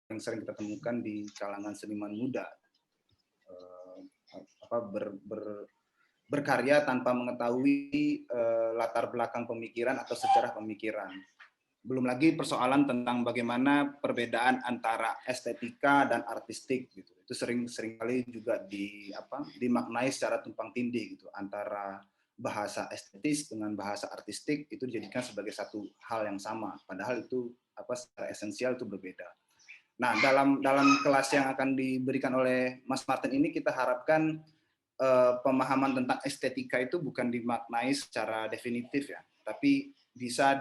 yang sering kita temukan di kalangan seniman muda, berkarya tanpa mengetahui latar belakang pemikiran atau sejarah pemikiran. Belum lagi persoalan tentang bagaimana perbedaan antara estetika dan artistik gitu. Itu sering kali juga dimaknai secara tumpang tindih gitu, antara bahasa estetis dengan bahasa artistik itu dijadikan sebagai satu hal yang sama, padahal itu secara esensial itu berbeda. Nah, dalam kelas yang akan diberikan oleh Mas Martin ini kita harapkan pemahaman tentang estetika itu bukan dimaknai secara definitif ya, tapi bisa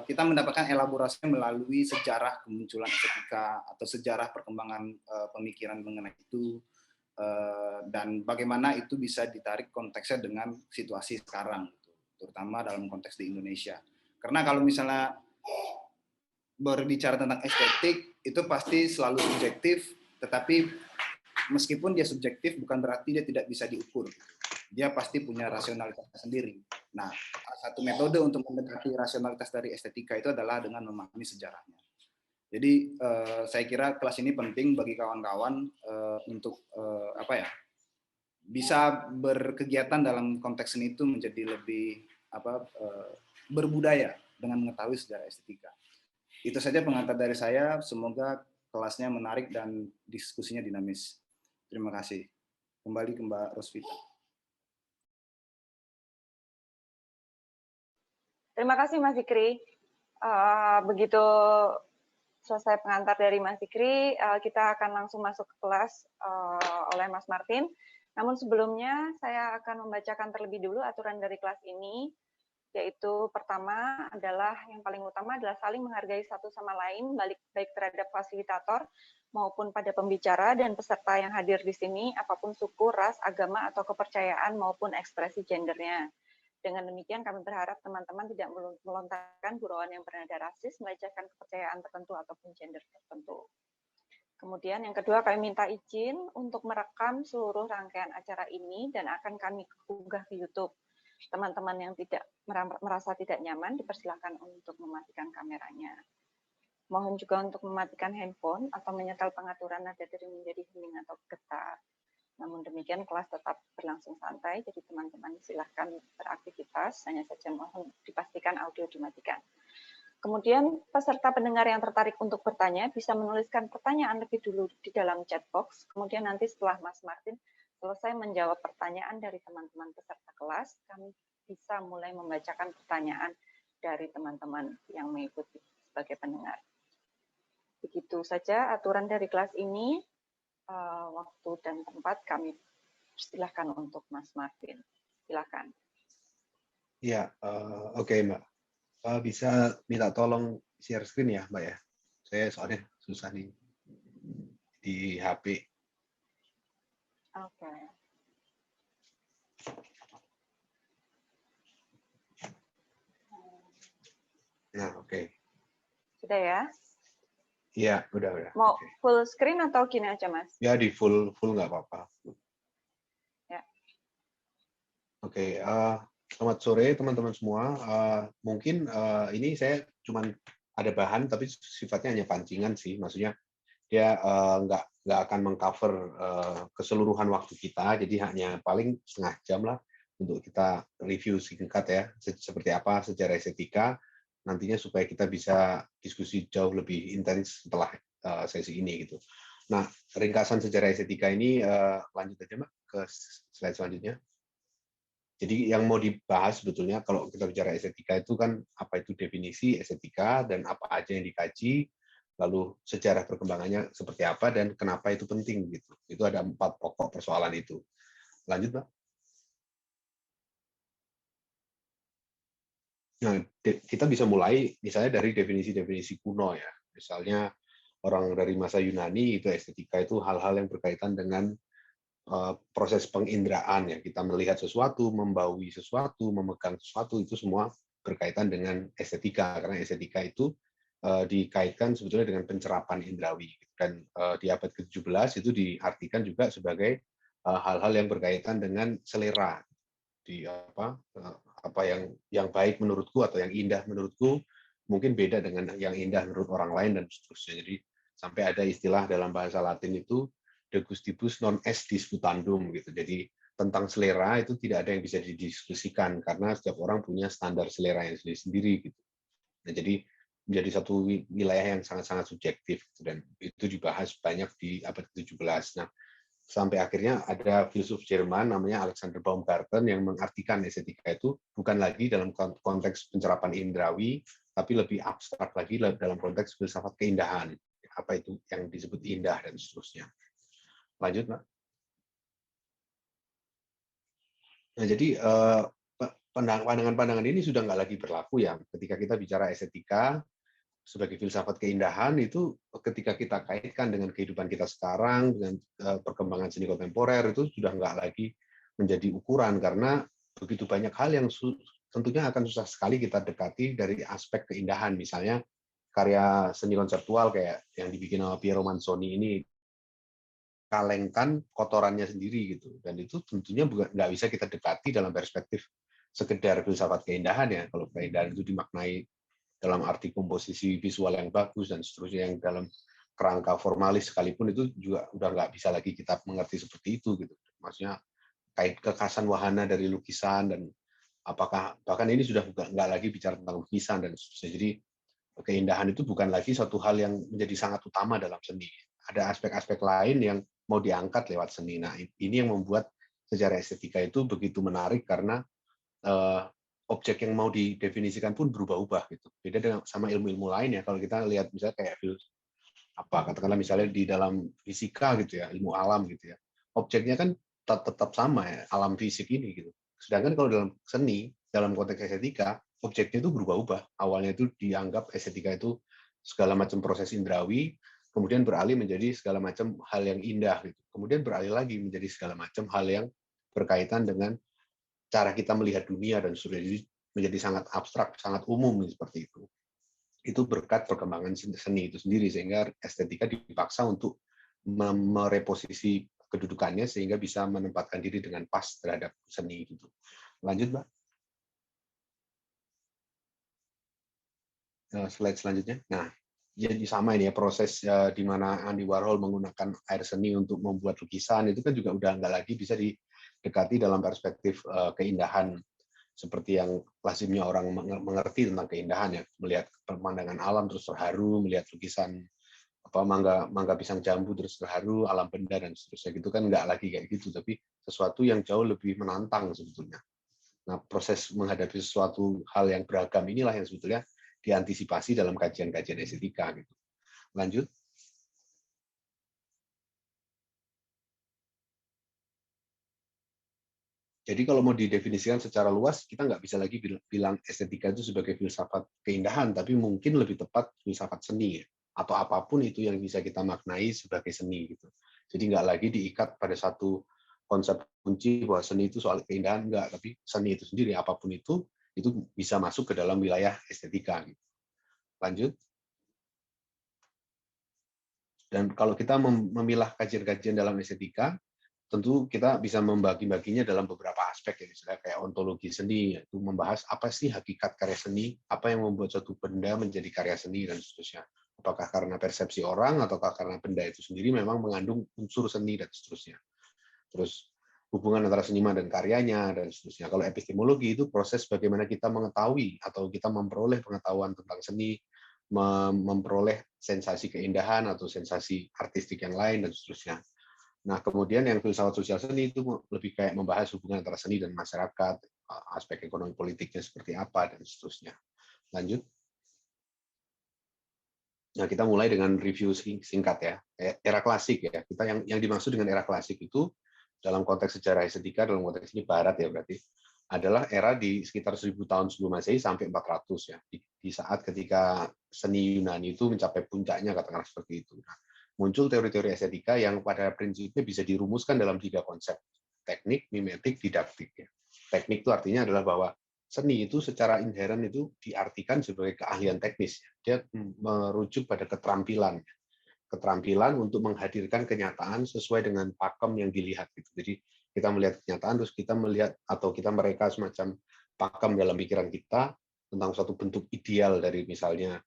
kita mendapatkan elaborasi melalui sejarah kemunculan estetika atau sejarah perkembangan pemikiran mengenai itu, dan bagaimana itu bisa ditarik konteksnya dengan situasi sekarang, terutama dalam konteks di Indonesia. Karena kalau misalnya berbicara tentang estetik itu pasti selalu subjektif, tetapi meskipun dia subjektif bukan berarti dia tidak bisa diukur. Dia pasti punya rasionalitasnya sendiri. Nah, satu metode untuk mendekati rasionalitas dari estetika itu adalah dengan memahami sejarahnya. Jadi saya kira kelas ini penting bagi kawan-kawan untuk bisa berkegiatan dalam konteks seni itu menjadi lebih berbudaya dengan mengetahui sejarah estetika. Itu saja pengantar dari saya. Semoga kelasnya menarik dan diskusinya dinamis. Terima kasih. Kembali ke Mbak Rosvita. Terima kasih Mas Fikri. Begitu selesai pengantar dari Mas Fikri, kita akan langsung masuk ke kelas oleh Mas Martin. Namun sebelumnya saya akan membacakan terlebih dulu aturan dari kelas ini, yaitu pertama adalah yang paling utama adalah saling menghargai satu sama lain, baik terhadap fasilitator maupun pada pembicara dan peserta yang hadir di sini, apapun suku, ras, agama, atau kepercayaan maupun ekspresi gendernya. Dengan demikian kami berharap teman-teman tidak melontarkan gurauan yang bernada rasis, melecehkan kepercayaan tertentu ataupun gender tertentu. Kemudian yang kedua, kami minta izin untuk merekam seluruh rangkaian acara ini dan akan kami unggah ke YouTube. Teman-teman yang tidak merasa tidak nyaman dipersilakan untuk mematikan kameranya. Mohon juga untuk mematikan handphone atau menyetel pengaturan nada dering menjadi hening atau getar. Namun demikian kelas tetap berlangsung santai, jadi teman-teman silahkan beraktivitas, hanya saja mohon dipastikan audio dimatikan. Kemudian peserta pendengar yang tertarik untuk bertanya bisa menuliskan pertanyaan lebih dulu di dalam chat box, kemudian nanti setelah Mas Martin selesai menjawab pertanyaan dari teman-teman peserta kelas, kami bisa mulai membacakan pertanyaan dari teman-teman yang mengikuti sebagai pendengar. Begitu saja aturan dari kelas ini. Waktu dan tempat kami persilahkan untuk Mas Martin. Silakan. Ya, oke Mbak. Bisa minta tolong share screen ya Mbak ya. Saya soalnya susah nih di HP. Oke. Nah, oke. Sudah ya? Iya, udah. Mau full screen atau gini aja, Mas? Ya, di full nggak apa-apa. Ya. Oke, selamat sore teman-teman semua. Mungkin ini saya cuman ada bahan, tapi sifatnya hanya pancingan sih. Maksudnya dia nggak akan mengcover keseluruhan waktu kita, jadi hanya paling setengah jam lah untuk kita review singkat ya, seperti apa sejarah estetika, nantinya supaya kita bisa diskusi jauh lebih intens setelah sesi ini gitu. Nah, ringkasan sejarah estetika ini lanjut aja Mbak ke slide selanjutnya. Jadi yang mau dibahas sebetulnya kalau kita bicara estetika itu kan apa itu definisi estetika dan apa aja yang dikaji, lalu sejarah perkembangannya seperti apa dan kenapa itu penting gitu. Itu ada 4 pokok persoalan itu. Lanjut, Mbak. Nah, kita bisa mulai misalnya dari definisi-definisi kuno ya. Misalnya orang dari masa Yunani itu estetika itu hal-hal yang berkaitan dengan proses penginderaan ya. Kita melihat sesuatu, membaui sesuatu, memegang sesuatu itu semua berkaitan dengan estetika karena estetika itu dikaitkan sebetulnya dengan pencerapan indrawi dan di abad ke-17 itu diartikan juga sebagai hal-hal yang berkaitan dengan selera di apa yang baik menurutku atau yang indah menurutku mungkin beda dengan yang indah menurut orang lain dan seterusnya. Jadi Sampai ada istilah dalam bahasa Latin itu de gustibus non est disputandum gitu. Jadi tentang selera itu tidak ada yang bisa didiskusikan karena setiap orang punya standar selera yang sendiri-sendiri gitu. Nah, jadi menjadi satu wilayah yang sangat-sangat subjektif dan itu dibahas banyak di abad ke-17. Nah, sampai akhirnya ada filsuf Jerman namanya Alexander Baumgarten yang mengartikan estetika itu bukan lagi dalam konteks pencerapan indrawi, tapi lebih abstrak lagi dalam konteks filsafat keindahan. Apa itu yang disebut indah dan seterusnya. Lanjut, Pak. Nah, jadi pandangan-pandangan ini sudah nggak lagi berlaku ya. Ketika kita bicara estetika sebagai filsafat keindahan itu ketika kita kaitkan dengan kehidupan kita sekarang, dengan perkembangan seni kontemporer itu sudah nggak lagi menjadi ukuran karena begitu banyak hal yang tentunya akan susah sekali kita dekati dari aspek keindahan. Misalnya karya seni konseptual kayak yang dibikin sama Piero Manzoni ini kalengkan kotorannya sendiri gitu, dan itu tentunya nggak bisa kita dekati dalam perspektif sekedar filsafat keindahan ya. Kalau keindahan itu dimaknai dalam arti komposisi visual yang bagus dan seterusnya yang dalam kerangka formalis sekalipun itu juga udah nggak bisa lagi kita mengerti seperti itu gitu. Maksudnya kait kekhasan wahana dari lukisan dan apakah bahkan ini sudah nggak lagi bicara tentang lukisan dan seterusnya. Jadi keindahan itu bukan lagi suatu hal yang menjadi sangat utama dalam seni. Ada aspek-aspek lain yang mau diangkat lewat seni. Nah, ini yang membuat sejarah estetika itu begitu menarik karena objek yang mau didefinisikan pun berubah-ubah gitu. Beda dengan sama ilmu-ilmu lain ya. Kalau kita lihat misalnya kayak katakanlah misalnya di dalam fisika gitu ya, ilmu alam gitu ya. Objeknya kan tetap sama ya, alam fisik ini gitu. Sedangkan kalau dalam seni, dalam konteks estetika, objeknya itu berubah-ubah. Awalnya itu dianggap estetika itu segala macam proses indrawi, kemudian beralih menjadi segala macam hal yang indah gitu. Kemudian beralih lagi menjadi segala macam hal yang berkaitan dengan cara kita melihat dunia dan seterusnya, menjadi sangat abstrak, sangat umum seperti itu. Itu berkat perkembangan seni itu sendiri sehingga estetika dipaksa untuk mereposisi kedudukannya sehingga bisa menempatkan diri dengan pas terhadap seni gitu. Lanjut, Mbak. Slide selanjutnya. Nah, jadi sama ini ya proses di mana Andy Warhol menggunakan air seni untuk membuat lukisan itu kan juga udah nggak lagi bisa didekati dalam perspektif keindahan seperti yang lazimnya orang mengerti tentang keindahan ya, melihat pemandangan alam terus terharu, melihat lukisan mangga pisang jambu terus terharu, alam benda dan seterusnya gitu kan nggak lagi kayak gitu, tapi sesuatu yang jauh lebih menantang sebetulnya. Nah, proses menghadapi sesuatu hal yang beragam inilah yang sebetulnya diantisipasi dalam kajian-kajian estetika gitu. Lanjut. Jadi kalau mau didefinisikan secara luas, kita nggak bisa lagi bilang estetika itu sebagai filsafat keindahan, tapi mungkin lebih tepat filsafat seni, atau apapun itu yang bisa kita maknai sebagai seni. Gitu. Jadi nggak lagi diikat pada satu konsep kunci bahwa seni itu soal keindahan, nggak, tapi seni itu sendiri, apapun itu bisa masuk ke dalam wilayah estetika. Gitu. Lanjut. Dan kalau kita memilah kajian-kajian dalam estetika, tentu kita bisa membagi-baginya dalam beberapa aspek ya, misalnya kayak ontologi seni, yaitu membahas apa sih hakikat karya seni, apa yang membuat suatu benda menjadi karya seni dan seterusnya. Apakah karena persepsi orang ataukah karena benda itu sendiri memang mengandung unsur seni dan seterusnya. Terus hubungan antara seniman dan karyanya dan seterusnya. Kalau epistemologi itu proses bagaimana kita mengetahui atau kita memperoleh pengetahuan tentang seni, memperoleh sensasi keindahan atau sensasi artistik yang lain dan seterusnya. Nah, kemudian yang filsafat sosial seni itu lebih kayak membahas hubungan antara seni dan masyarakat, aspek ekonomi politiknya seperti apa, dan seterusnya. Lanjut. Nah, kita mulai dengan review singkat ya. Era klasik ya. Kita yang dimaksud dengan era klasik itu dalam konteks sejarah estetika, dalam konteks ini barat ya berarti, adalah era di sekitar 1000 tahun sebelum Masehi sampai 400 ya. Di saat ketika seni Yunani itu mencapai puncaknya, katakanlah seperti itu. Nah, muncul teori-teori estetika yang pada prinsipnya bisa dirumuskan dalam 3 konsep, teknik, mimetik, didaktik. Ya. Teknik itu artinya adalah bahwa seni itu secara inheren itu diartikan sebagai keahlian teknis. Dia merujuk pada keterampilan. Keterampilan untuk menghadirkan kenyataan sesuai dengan pakem yang dilihat. Jadi kita melihat kenyataan, terus kita melihat atau kita mereka semacam pakem dalam pikiran kita tentang suatu bentuk ideal dari misalnya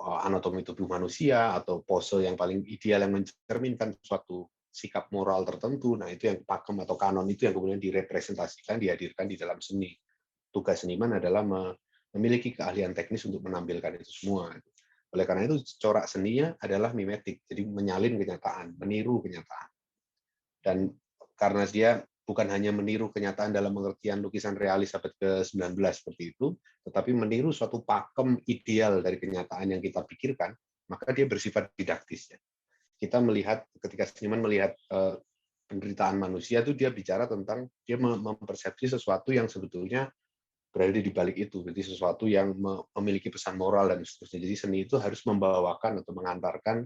anatomi tubuh manusia atau pose yang paling ideal yang mencerminkan suatu sikap moral tertentu. Nah, itu yang pakem atau kanon itu yang kemudian direpresentasikan, dihadirkan di dalam seni. Tugas seniman adalah memiliki keahlian teknis untuk menampilkan itu semua. Oleh karena itu, corak seninya adalah mimetik, jadi menyalin kenyataan, meniru kenyataan. Dan karena dia bukan hanya meniru kenyataan dalam pengertian lukisan realis abad ke-19 seperti itu, tetapi meniru suatu pakem ideal dari kenyataan yang kita pikirkan, maka dia bersifat didaktis. Kita melihat, ketika seniman melihat penderitaan manusia, itu dia bicara tentang, dia mempersepsi sesuatu yang sebetulnya berada di balik itu, jadi sesuatu yang memiliki pesan moral dan seterusnya. Jadi seni itu harus membawakan atau mengantarkan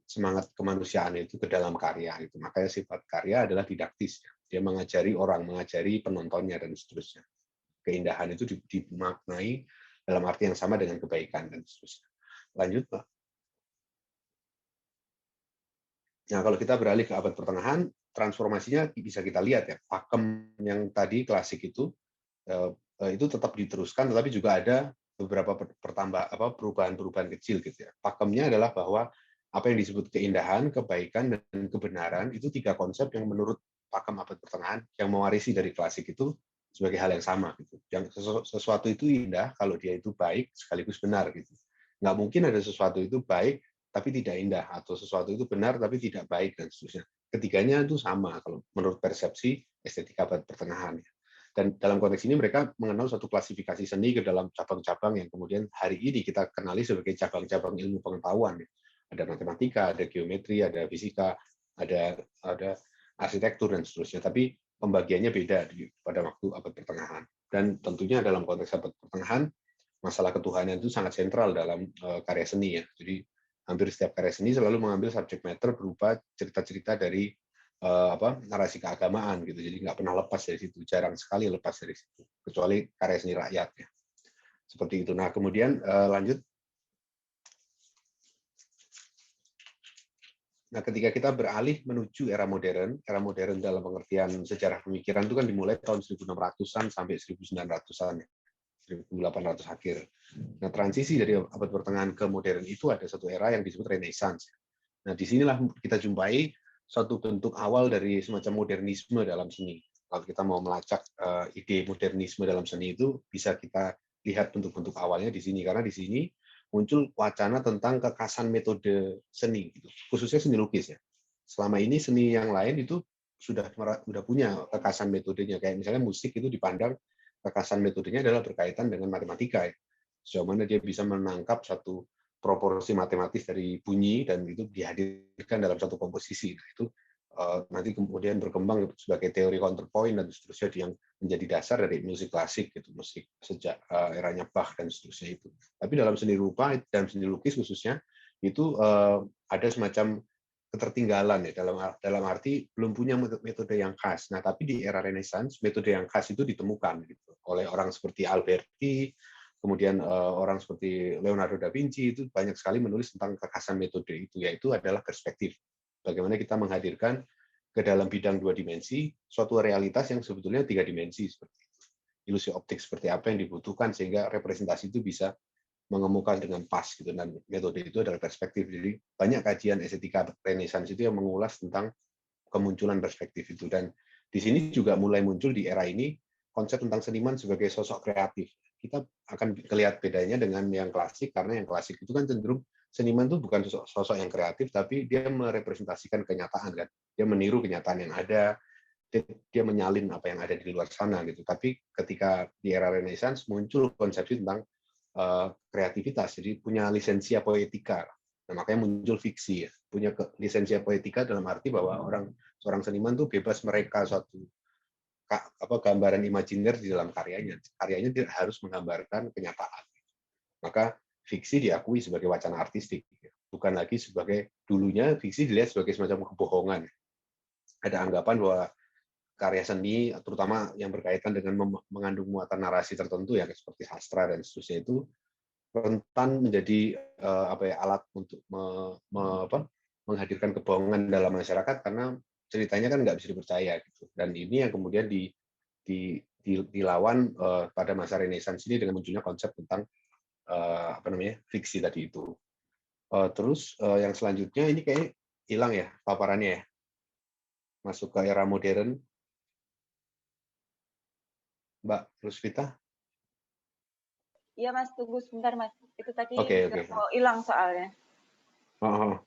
semangat kemanusiaan itu ke dalam karya. Itu makanya sifat karya adalah didaktis. Dia mengajari orang, mengajari penontonnya dan seterusnya. Keindahan itu dimaknai dalam arti yang sama dengan kebaikan dan seterusnya. Lanjut, Pak. Nah, kalau kita beralih ke abad pertengahan, transformasinya bisa kita lihat ya. Pakem yang tadi klasik itu tetap diteruskan, tetapi juga ada beberapa perubahan-perubahan kecil gitu ya. Pakemnya adalah bahwa apa yang disebut keindahan, kebaikan, dan kebenaran itu 3 konsep yang menurut pakem abad pertengahan yang mewarisi dari klasik itu sebagai hal yang sama gitu. Yang sesuatu itu indah kalau dia itu baik sekaligus benar gitu. Nggak mungkin ada sesuatu itu baik tapi tidak indah, atau sesuatu itu benar tapi tidak baik dan seterusnya. Ketiganya itu sama kalau menurut persepsi estetika abad pertengahan. Dan dalam konteks ini mereka mengenal suatu klasifikasi seni ke dalam cabang-cabang yang kemudian hari ini kita kenali sebagai cabang-cabang ilmu pengetahuan. Ada matematika, ada geometri, ada fisika, ada arsitektur dan seterusnya. Tapi pembagiannya beda pada waktu abad pertengahan. Dan tentunya dalam konteks abad pertengahan, masalah ketuhanan itu sangat sentral dalam karya seni ya. Jadi hampir setiap karya seni selalu mengambil subject matter berupa cerita-cerita dari narasi keagamaan gitu, jadi nggak pernah lepas dari situ, jarang sekali lepas dari situ, kecuali karya seni rakyat ya, seperti itu. Nah kemudian lanjut. Nah ketika kita beralih menuju era modern dalam pengertian sejarah pemikiran itu kan dimulai tahun 1600-an sampai 1900-an, 1800 akhir. Nah transisi dari abad pertengahan ke modern itu ada satu era yang disebut Renaissance. Nah disinilah kita jumpai suatu bentuk awal dari semacam modernisme dalam seni. Kalau kita mau melacak ide modernisme dalam seni itu, bisa kita lihat bentuk-bentuk awalnya di sini. Karena di sini muncul wacana tentang kekasan metode seni, gitu. Khususnya seni lukis ya. Selama ini seni yang lain itu sudah punya kekasan metodenya. Kayak misalnya musik itu dipandang kekasan metodenya adalah berkaitan dengan matematika. Ya. Sejauh mana dia bisa menangkap satu proporsi matematis dari bunyi dan itu dihadirkan dalam satu komposisi. Nah, itu nanti kemudian berkembang sebagai teori counterpoint dan seterusnya yang menjadi dasar dari musik klasik gitu, musik sejak eranya Bach dan seterusnya itu. Tapi dalam seni rupa dan seni lukis khususnya itu ada semacam ketertinggalan ya, dalam arti belum punya metode yang khas. Nah, tapi di era Renaissance metode yang khas itu ditemukan gitu oleh orang seperti Alberti. Kemudian orang seperti Leonardo da Vinci itu banyak sekali menulis tentang kekhasan metode itu, yaitu adalah perspektif. Bagaimana kita menghadirkan ke dalam bidang 2 dimensi suatu realitas yang sebetulnya 3 dimensi seperti itu. Ilusi optik seperti apa yang dibutuhkan sehingga representasi itu bisa mengemuka dengan pas gitu, dan metode itu adalah perspektif. Jadi banyak kajian estetika Renaissance itu yang mengulas tentang kemunculan perspektif itu, dan di sini juga mulai muncul di era ini konsep tentang seniman sebagai sosok kreatif. Kita akan lihat bedanya dengan yang klasik, karena yang klasik itu kan cenderung seniman itu bukan sosok yang kreatif, tapi dia merepresentasikan kenyataan kan, dia meniru kenyataan yang ada, dia menyalin apa yang ada di luar sana gitu. Tapi ketika di era Renaissance muncul konsepsi tentang kreativitas, jadi punya lisensia poetika. Nah, makanya muncul fiksi ya, punya lisensia poetika dalam arti bahwa seorang seniman tuh bebas mereka suatu gambaran imajiner di dalam karyanya. Karyanya tidak harus menggambarkan kenyataan. Maka fiksi diakui sebagai wacana artistik, bukan lagi sebagai, dulunya fiksi dilihat sebagai semacam kebohongan. Ada anggapan bahwa karya seni, terutama yang berkaitan dengan mengandung muatan narasi tertentu ya seperti sastra dan seterusnya, itu rentan menjadi alat untuk menghadirkan kebohongan dalam masyarakat karena ceritanya kan nggak bisa dipercaya gitu. Dan ini yang kemudian dilawan pada masa Renaissance ini dengan munculnya konsep tentang apa namanya, fiksi tadi itu. Terus yang selanjutnya ini kayak hilang ya paparannya ya, masuk ke era modern, Mbak Rusvita. Iya Mas, tunggu sebentar Mas. Itu tadi Oke. nggak mau hilang soalnya. Oh.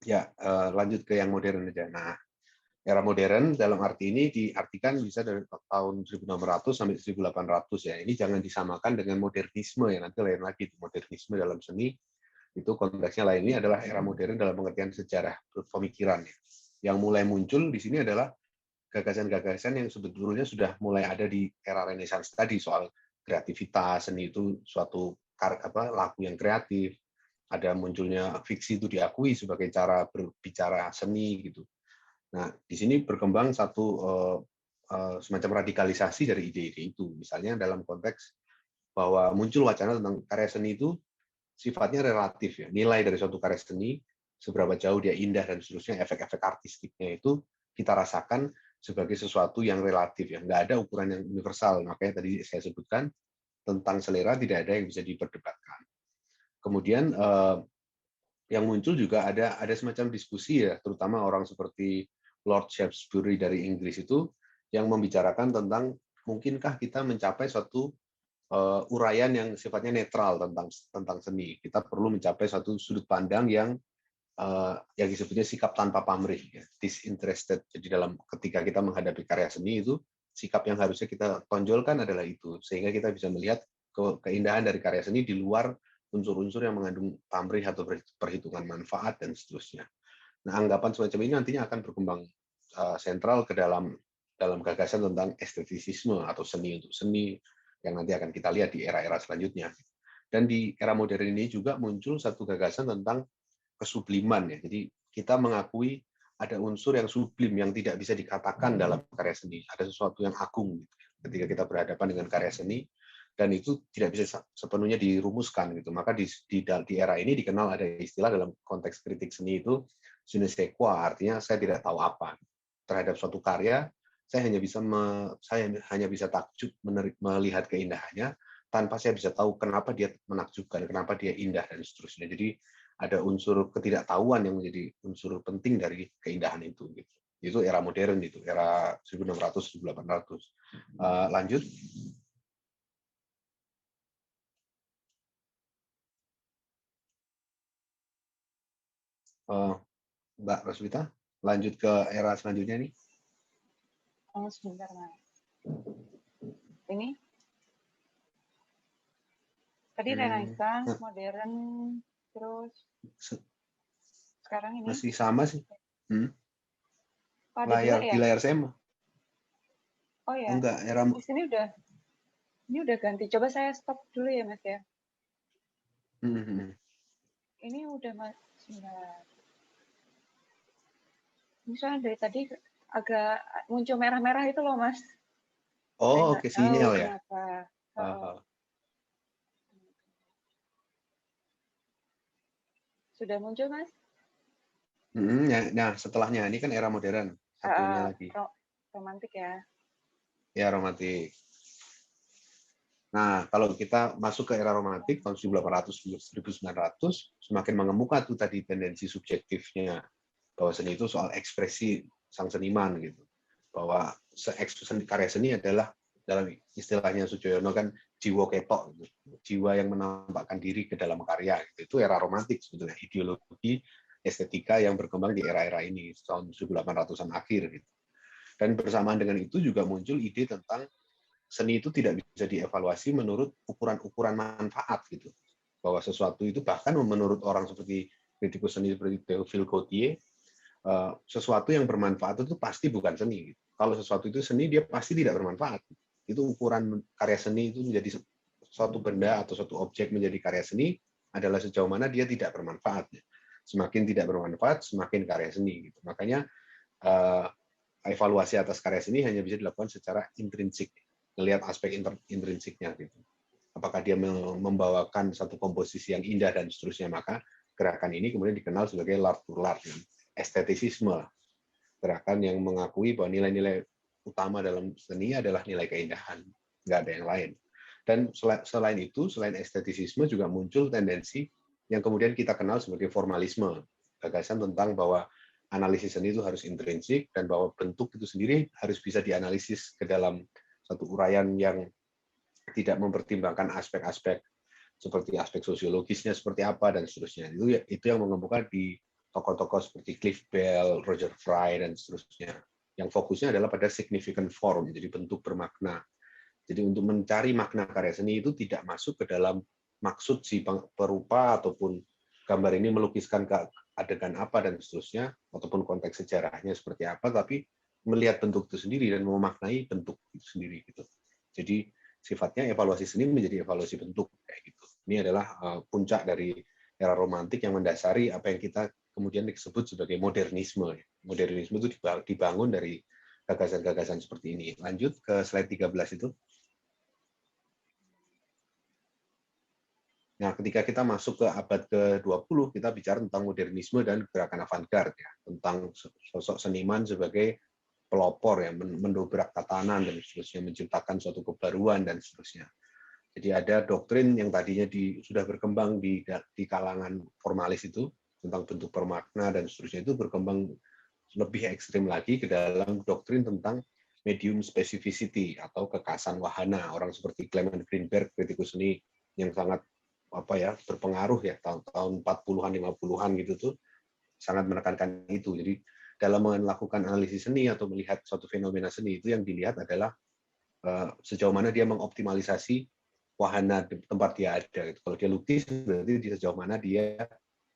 Ya, lanjut ke yang modern aja. Nah, era modern dalam arti ini diartikan bisa dari tahun 1600 sampai 1800 ya. Ini jangan disamakan dengan modernisme ya, nanti lain lagi. Modernisme dalam seni itu konteksnya lain. Ini adalah era modern dalam pengertian sejarah pemikiran ya. Yang mulai muncul di sini adalah gagasan-gagasan yang sebetulnya sudah mulai ada di era Renaissance tadi, soal kreativitas, seni itu suatu laku yang kreatif, ada munculnya fiksi itu diakui sebagai cara berbicara seni gitu. Nah, di sini berkembang satu semacam radikalisasi dari ide-ide itu. Misalnya dalam konteks bahwa muncul wacana tentang karya seni itu sifatnya relatif ya. Nilai dari suatu karya seni, seberapa jauh dia indah dan seterusnya, efek-efek artistiknya itu kita rasakan sebagai sesuatu yang relatif ya. Nggak ada ukuran yang universal. Makanya tadi saya sebutkan tentang selera tidak ada yang bisa diperdebatkan. Kemudian yang muncul juga ada semacam diskusi ya, terutama orang seperti Lord Shaftesbury dari Inggris itu yang membicarakan tentang mungkinkah kita mencapai suatu uraian yang sifatnya netral tentang seni. Kita perlu mencapai suatu sudut pandang yang disebutnya sikap tanpa pamrih, ya, disinterested. Jadi ketika kita menghadapi karya seni itu sikap yang harusnya kita tonjolkan adalah itu, sehingga kita bisa melihat keindahan dari karya seni di luar unsur-unsur yang mengandung pamrih atau perhitungan manfaat dan seterusnya. Nah, anggapan semacam ini nantinya akan berkembang sentral ke dalam gagasan tentang estetisisme atau seni untuk seni yang nanti akan kita lihat di era-era selanjutnya. Dan di era modern ini juga muncul satu gagasan tentang kesubliman ya. Jadi kita mengakui ada unsur yang sublim yang tidak bisa dikatakan dalam karya seni. Ada sesuatu yang agung gitu, ketika kita berhadapan dengan karya seni, dan itu tidak bisa sepenuhnya dirumuskan gitu. Maka di era ini dikenal ada istilah dalam konteks kritik seni itu je ne sais quoi, artinya saya tidak tahu apa terhadap suatu karya. Saya hanya bisa takjub melihat keindahannya tanpa saya bisa tahu kenapa dia menakjubkan, kenapa dia indah dan seterusnya. Jadi ada unsur ketidaktahuan yang menjadi unsur penting dari keindahan itu. Gitu. Itu era modern itu, era 1600-1800. Lanjut. Mbak Roswita, lanjut ke era selanjutnya nih. Oh, sebentar, Mas. Ini tadi Renaissance, modern, terus sekarang ini masih sama sih. Oh, ada juga ya? Di layar saya mah. Oh ya. Enggak, era di sini udah ganti. Coba saya stop dulu ya, Mas ya. Ini udah Mas. Misalnya dari tadi agak muncul merah-merah itu loh, Mas. Oh, oke, sinyal ya. Sudah muncul, Mas? Nah, setelahnya ini kan era modern. Satunya lagi. Romantik ya. Ya, romantik. Nah, kalau kita masuk ke era romantik tahun 1800-1900, semakin mengemuka tuh tadi tendensi subjektifnya bahwa seni itu soal ekspresi sang seniman gitu. Bahwa karya seni adalah dalam istilahnya Sujoyono kan jiwa ketok, gitu. Jiwa yang menampakkan diri ke dalam karya. Gitu. Itu era romantik sebetulnya, ideologi estetika yang berkembang di era-era ini tahun 1800-an akhir. Gitu. Dan bersamaan dengan itu juga muncul ide tentang seni itu tidak bisa dievaluasi menurut ukuran-ukuran manfaat gitu. Bahwa sesuatu itu bahkan menurut orang seperti kritikus seni seperti Théophile Gautier, sesuatu yang bermanfaat itu pasti bukan seni. Kalau sesuatu itu seni, dia pasti tidak bermanfaat. Itu ukuran karya seni itu menjadi suatu benda atau suatu objek menjadi karya seni adalah sejauh mana dia tidak bermanfaat. Semakin tidak bermanfaat, semakin karya seni. Gitu. Makanya evaluasi atas karya seni hanya bisa dilakukan secara intrinsik, melihat aspek intrinsiknya gitu. Apakah dia membawakan satu komposisi yang indah dan seterusnya, maka gerakan ini kemudian dikenal sebagai l'art pour l'art, estetisisme, gerakan yang mengakui bahwa nilai-nilai utama dalam seni adalah nilai keindahan, nggak ada yang lain. Dan selain itu, selain estetisisme juga muncul tendensi yang kemudian kita kenal sebagai formalisme, gagasan tentang bahwa analisis seni itu harus intrinsik dan bahwa bentuk itu sendiri harus bisa dianalisis ke dalam satu uraian yang tidak mempertimbangkan aspek-aspek seperti aspek sosiologisnya seperti apa dan seterusnya. Itu yang mengemuka di tokoh-tokoh seperti Cliff Bell, Roger Fry dan seterusnya. Yang fokusnya adalah pada significant form, jadi bentuk bermakna. Jadi untuk mencari makna karya seni itu tidak masuk ke dalam maksud si perupa ataupun gambar ini melukiskan ke adegan apa dan seterusnya, ataupun konteks sejarahnya seperti apa, tapi melihat bentuk itu sendiri dan memaknai bentuk itu sendiri gitu. Jadi sifatnya evaluasi seni menjadi evaluasi bentuk kayak gitu. Ini adalah puncak dari era romantik yang mendasari apa yang kita kemudian disebut sebagai modernisme. Modernisme itu dibangun dari gagasan-gagasan seperti ini. Lanjut ke slide 13 itu. Nah, ketika kita masuk ke abad ke-20, kita bicara tentang modernisme dan gerakan avant-garde, ya, tentang sosok seniman sebagai pelopor, ya, mendobrak tatanan dan seterusnya, menciptakan suatu kebaruan dan seterusnya. Jadi ada doktrin yang tadinya sudah berkembang di kalangan formalis itu tentang bentuk bermakna dan seterusnya, itu berkembang lebih ekstrim lagi ke dalam doktrin tentang medium specificity atau kekasan wahana. Orang seperti Clement Greenberg, kritikus seni yang sangat berpengaruh ya tahun 40-an 50-an gitu tuh sangat menekankan itu. Jadi dalam melakukan analisis seni atau melihat suatu fenomena seni itu yang dilihat adalah sejauh mana dia mengoptimalisasi wahana tempat dia ada. Kalau dia lukis berarti di sejauh mana dia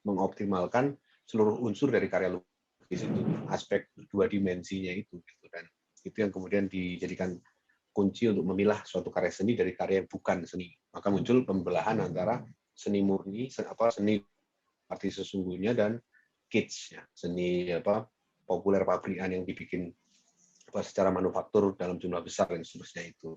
mengoptimalkan seluruh unsur dari karya lukis itu, aspek dua dimensinya itu gitu. Dan itu yang kemudian dijadikan kunci untuk memilah suatu karya seni dari karya yang bukan seni. Maka muncul pembelahan antara seni murni, seni arti sesungguhnya, dan kitsch, ya, seni populer pabrikan yang dibikin secara manufaktur dalam jumlah besar dan seterusnya itu.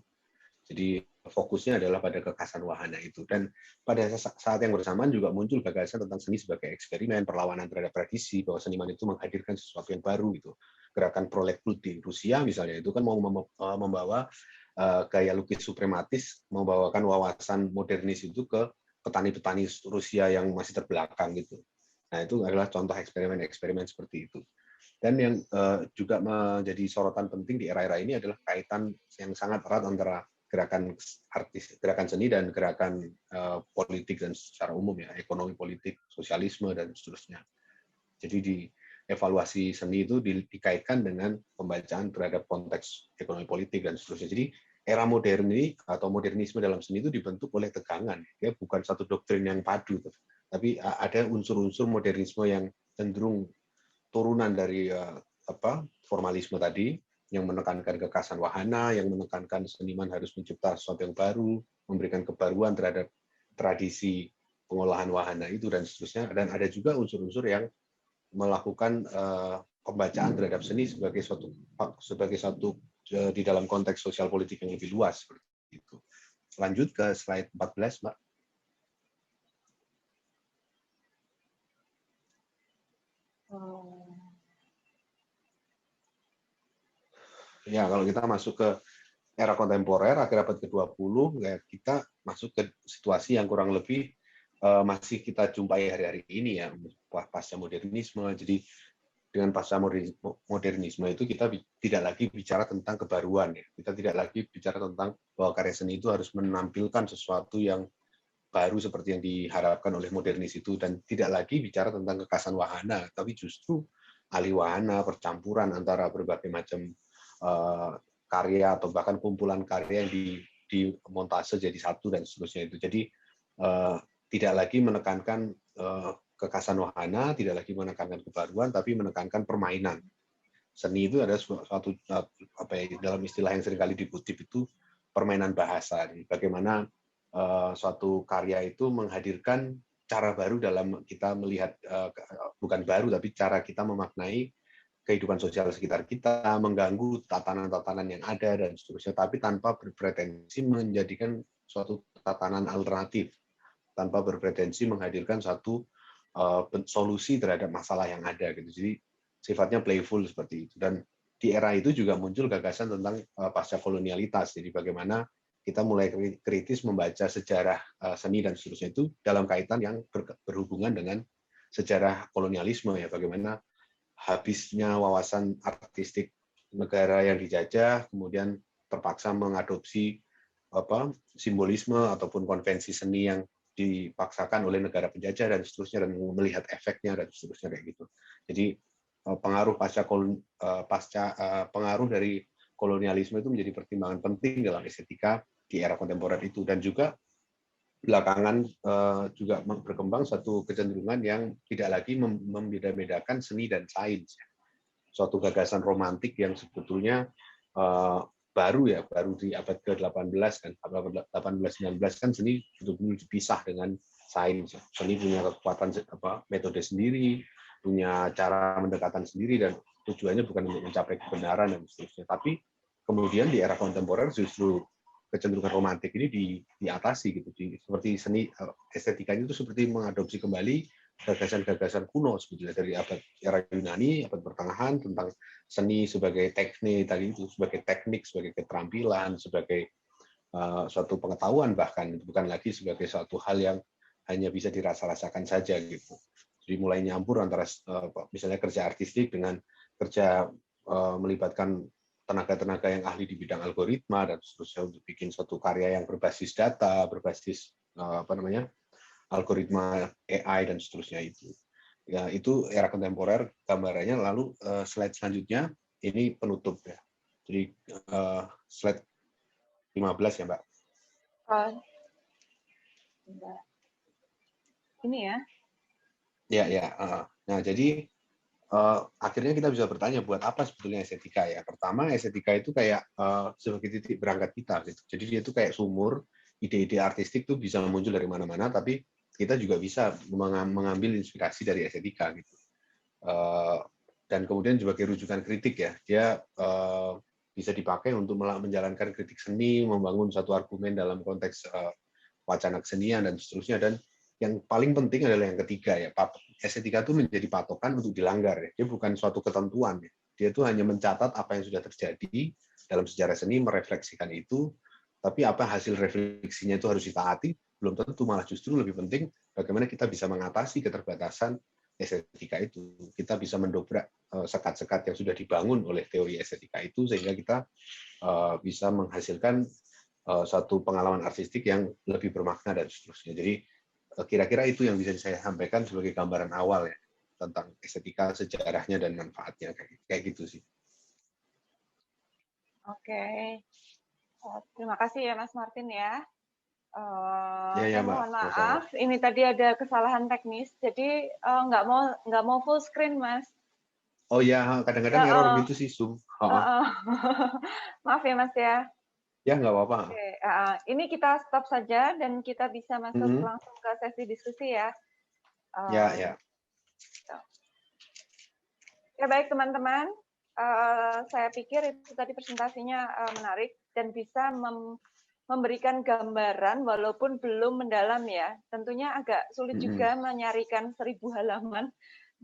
Jadi fokusnya adalah pada kekasan wahana itu. Dan pada saat yang bersamaan juga muncul gagasan tentang seni sebagai eksperimen, perlawanan terhadap tradisi, bahwa seniman itu menghadirkan sesuatu yang baru gitu. Gerakan proletkult di Rusia misalnya itu kan mau membawa gaya lukis suprematis, membawakan wawasan modernis itu ke petani-petani Rusia yang masih terbelakang gitu. Nah, itu adalah contoh eksperimen-eksperimen seperti itu. Dan yang juga menjadi sorotan penting di era-era ini adalah kaitan yang sangat erat antara gerakan seni dan gerakan politik dan secara umum, ya, ekonomi politik, sosialisme dan seterusnya. Jadi di evaluasi seni itu dikaitkan dengan pembacaan terhadap konteks ekonomi politik dan seterusnya. Jadi era modern ini atau modernisme dalam seni itu dibentuk oleh tegangan, ya, bukan satu doktrin yang padu, tapi ada unsur-unsur modernisme yang cenderung turunan dari formalisme tadi, yang menekankan kekasan wahana, yang menekankan seniman harus mencipta sesuatu yang baru, memberikan kebaruan terhadap tradisi pengolahan wahana itu dan seterusnya. Dan ada juga unsur-unsur yang melakukan pembacaan terhadap seni sebagai satu di dalam konteks sosial politik yang lebih luas seperti itu. Lanjut ke slide 14, Mbak. Ya, kalau kita masuk ke era kontemporer, akhir abad ke-20, ya, kita masuk ke situasi yang kurang lebih masih kita jumpai hari-hari ini, ya, pasca modernisme. Jadi dengan pasca modernisme itu kita tidak lagi bicara tentang kebaruan, ya. Kita tidak lagi bicara tentang bahwa karya seni itu harus menampilkan sesuatu yang baru seperti yang diharapkan oleh modernis itu, dan tidak lagi bicara tentang kekasan wahana, tapi justru alih wahana, percampuran antara berbagai macam karya atau bahkan kumpulan karya yang dimontase jadi satu dan seterusnya itu. Jadi tidak lagi menekankan kekasan wahana, tidak lagi menekankan kebaruan, tapi menekankan permainan. Seni itu ada suatu dalam istilah yang seringkali dikutip itu permainan bahasa. Bagaimana suatu karya itu menghadirkan cara baru dalam kita melihat, bukan baru, tapi cara kita memaknai kehidupan sosial sekitar kita, mengganggu tatanan-tatanan yang ada dan seterusnya, tapi tanpa berpretensi menjadikan suatu tatanan alternatif, tanpa berpretensi menghadirkan satu solusi terhadap masalah yang ada gitu. Jadi sifatnya playful seperti itu. Dan di era itu juga muncul gagasan tentang pasca kolonialitas. Jadi bagaimana kita mulai kritis membaca sejarah seni dan seterusnya itu dalam kaitan yang berhubungan dengan sejarah kolonialisme, ya, bagaimana habisnya wawasan artistik negara yang dijajah kemudian terpaksa mengadopsi simbolisme ataupun konvensi seni yang dipaksakan oleh negara penjajah dan seterusnya, dan melihat efeknya dan seterusnya kayak gitu. Jadi pengaruh dari kolonialisme itu menjadi pertimbangan penting dalam estetika di era kontemporer itu. Dan juga belakangan juga berkembang satu kecenderungan yang tidak lagi membeda-bedakan seni dan sains. Suatu gagasan romantik yang sebetulnya baru di abad ke-18 kan, 18-19 kan seni betul-betul dipisah dengan sains. Seni punya kekuatan metode sendiri, punya cara pendekatan sendiri, dan tujuannya bukan untuk mencapai kebenaran dan seterusnya. Tapi kemudian di era kontemporer justru kecenderungan romantik ini diatasi gitu. Seperti seni estetikanya itu seperti mengadopsi kembali gagasan-gagasan kuno sebetulnya dari era Yunani, abad pertengahan, tentang seni sebagai teknik tadi itu, sebagai teknik, sebagai keterampilan, sebagai suatu pengetahuan, bahkan bukan lagi sebagai suatu hal yang hanya bisa dirasa-rasakan saja gitu. Jadi mulai nyampur antara misalnya kerja artistik dengan kerja melibatkan tenaga-tenaga yang ahli di bidang algoritma dan seterusnya untuk bikin suatu karya yang berbasis data, berbasis algoritma AI dan seterusnya itu. Ya, itu era kontemporer gambarannya. Lalu slide selanjutnya ini penutup ya. Jadi slide 15 ya, Mbak. Ini ya. Ya. Nah, jadi akhirnya kita bisa bertanya buat apa sebetulnya estetika ya. Pertama, estetika itu kayak sebagai titik berangkat kita gitu. Jadi dia itu kayak sumur, ide-ide artistik tuh bisa muncul dari mana-mana, tapi kita juga bisa mengambil inspirasi dari estetika gitu. Dan kemudian sebagai rujukan kritik ya, dia bisa dipakai untuk menjalankan kritik seni, membangun satu argumen dalam konteks wacana kesenian dan seterusnya. Dan yang paling penting adalah yang ketiga ya, estetika itu menjadi patokan untuk dilanggar ya. Dia bukan suatu ketentuan ya. Dia itu hanya mencatat apa yang sudah terjadi dalam sejarah seni, merefleksikan itu, tapi apa hasil refleksinya itu harus ditaati, belum tentu, malah justru lebih penting bagaimana kita bisa mengatasi keterbatasan estetika itu. Kita bisa mendobrak sekat-sekat yang sudah dibangun oleh teori estetika itu sehingga kita bisa menghasilkan satu pengalaman artistik yang lebih bermakna dan seterusnya. Jadi kira-kira itu yang bisa saya sampaikan sebagai gambaran awal ya tentang estetika, sejarahnya dan manfaatnya kayak gitu sih. Oke. Terima kasih ya Mas Martin ya. Ya, Saya Mbak. mohon maaf, ini tadi ada kesalahan teknis, jadi nggak mau full screen, Mas. Oh ya, kadang-kadang error gitu sih Zoom. Maaf ya, Mas ya. Ya, nggak apa-apa. Oke, ini kita stop saja dan kita bisa masuk langsung ke sesi diskusi ya. Ya. Ya baik teman-teman, saya pikir itu tadi presentasinya menarik dan bisa memberikan gambaran walaupun belum mendalam ya. Tentunya agak sulit juga menyarikan 1000 halaman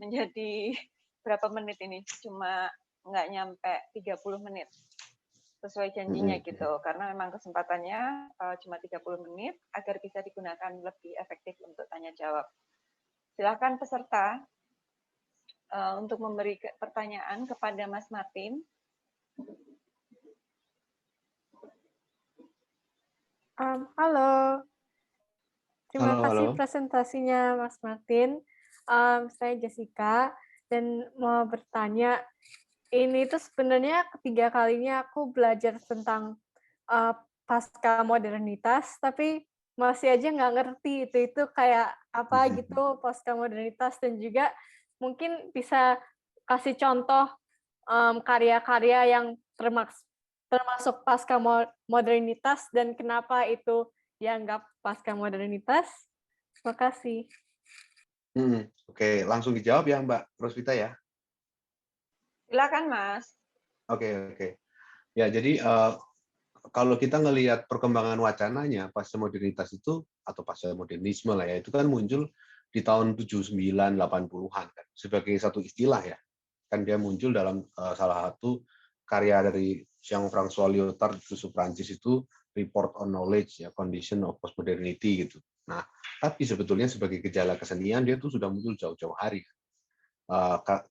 menjadi berapa menit ini. Cuma nggak nyampe 30 menit sesuai janjinya gitu. Karena memang kesempatannya cuma 30 menit agar bisa digunakan lebih efektif untuk tanya jawab. Silakan peserta untuk memberi pertanyaan kepada Mas Martin. Halo, terima kasih presentasinya Mas Martin. Saya Jessica dan mau bertanya, ini tuh sebenarnya ketiga kalinya aku belajar tentang pasca modernitas, tapi masih aja nggak ngerti itu kayak apa gitu pasca modernitas, dan juga mungkin bisa kasih contoh karya-karya yang termasuk pasca modernitas dan kenapa itu dianggap pasca modernitas. Terima kasih. Oke, langsung dijawab ya Mbak Rosvita ya. Silakan, Mas. Oke. Ya, jadi kalau kita ngelihat perkembangan wacananya pasca modernitas itu atau pasca modernisme lah ya, itu kan muncul di tahun 79 80-an kan sebagai satu istilah ya. Kan dia muncul dalam salah satu karya dari Jean-François Lyotard itu Prancis itu Report on Knowledge ya, Condition of Postmodernity gitu. Nah, tapi sebetulnya sebagai gejala kesenian dia tuh sudah muncul jauh-jauh hari.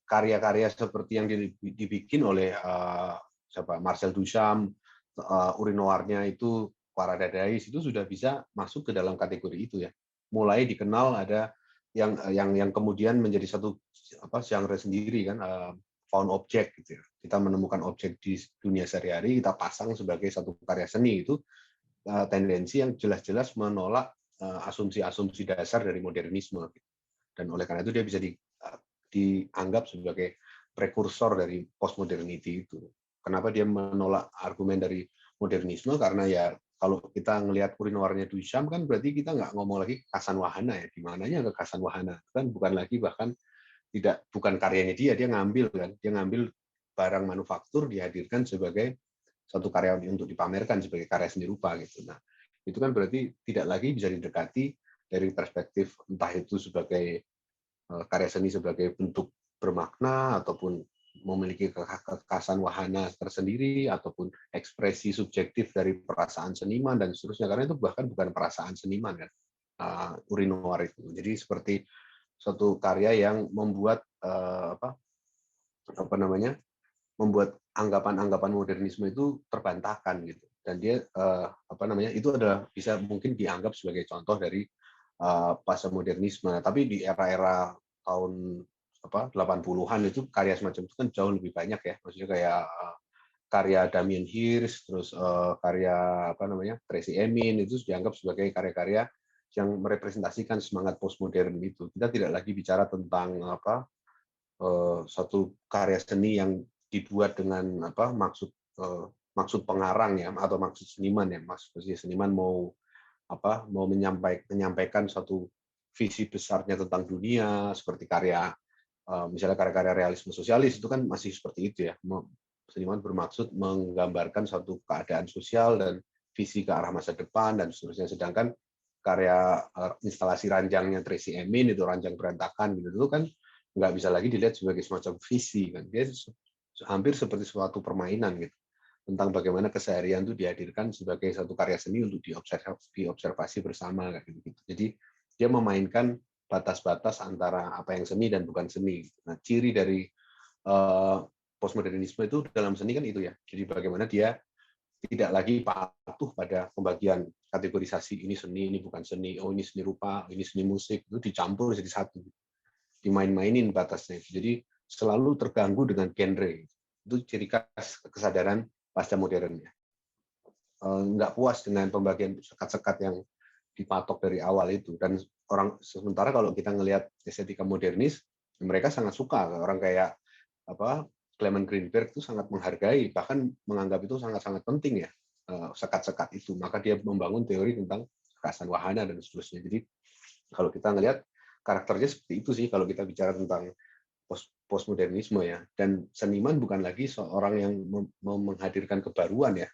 Karya-karya seperti yang dibikin oleh Marcel Duchamp, urinoirnya itu para dadais itu sudah bisa masuk ke dalam kategori itu ya. Mulai dikenal ada yang kemudian menjadi satu genre sendiri kan, found object gitu ya. Kita menemukan objek di dunia sehari-hari, kita pasang sebagai satu karya seni itu tendensi yang jelas-jelas menolak asumsi-asumsi dasar dari modernisme. Dan oleh karena itu dia bisa dianggap sebagai prekursor dari postmodernity itu. Kenapa dia menolak argumen dari modernisme? Karena ya kalau kita ngelihat urinoirnya Duchamp kan berarti kita nggak ngomong lagi kekasan wahana ya. Di mananya kekasan wahana kan bukan lagi bahkan bukan karyanya dia ngambil kan, dia ngambil barang manufaktur dihadirkan sebagai satu karya untuk dipamerkan sebagai karya seni rupa gitu. Nah, itu kan berarti tidak lagi bisa didekati dari perspektif entah itu sebagai karya seni sebagai bentuk bermakna ataupun memiliki kekhasan wahana tersendiri ataupun ekspresi subjektif dari perasaan seniman dan seterusnya, karena itu bahkan bukan perasaan seniman kan, urinoir itu. Jadi seperti suatu karya yang membuat membuat anggapan-anggapan modernisme itu terbantahkan gitu, dan dia itu adalah bisa mungkin dianggap sebagai contoh dari pasca modernisme. Tapi di era-era tahun 80-an itu karya semacam itu kan jauh lebih banyak ya, maksudnya kayak karya Damien Hirst, terus karya Tracy Emin itu dianggap sebagai karya-karya yang merepresentasikan semangat postmodern itu. Kita tidak lagi bicara tentang satu karya seni yang dibuat dengan maksud pengarang ya atau maksud seniman ya, maksudnya seniman mau menyampaikan suatu visi besarnya tentang dunia seperti karya misalnya karya-karya realisme sosialis itu kan masih seperti itu ya, seniman bermaksud menggambarkan suatu keadaan sosial dan visi ke arah masa depan dan seterusnya. Sedangkan karya instalasi ranjangnya Tracy Emin itu ranjang berantakan gitu itu kan nggak bisa lagi dilihat sebagai semacam visi kan, dia hampir seperti suatu permainan gitu tentang bagaimana keseharian itu dihadirkan sebagai satu karya seni untuk diobservasi bersama kayak gitu. Jadi dia memainkan batas-batas antara apa yang seni dan bukan seni. Nah, ciri dari postmodernisme itu dalam seni kan itu ya. Jadi bagaimana dia tidak lagi patuh pada pembagian kategorisasi ini seni, ini bukan seni, oh ini seni rupa, ini seni musik, itu dicampur jadi satu. Dimain-mainin batasnya. Jadi selalu terganggu dengan genre. Itu ciri khas kesadaran pasca modern ya. Nggak puas dengan pembagian sekat-sekat yang dipatok dari awal itu. Dan sementara kalau kita ngelihat estetika modernis, mereka sangat suka. Orang kayak Clement Greenberg itu sangat menghargai, bahkan menganggap itu sangat-sangat penting ya, sekat-sekat itu. Maka dia membangun teori tentang kekasan wahana dan seterusnya. Jadi kalau kita ngelihat karakternya seperti itu sih kalau kita bicara tentang postmodernisme ya. Dan seniman bukan lagi seorang yang menghadirkan kebaruan ya.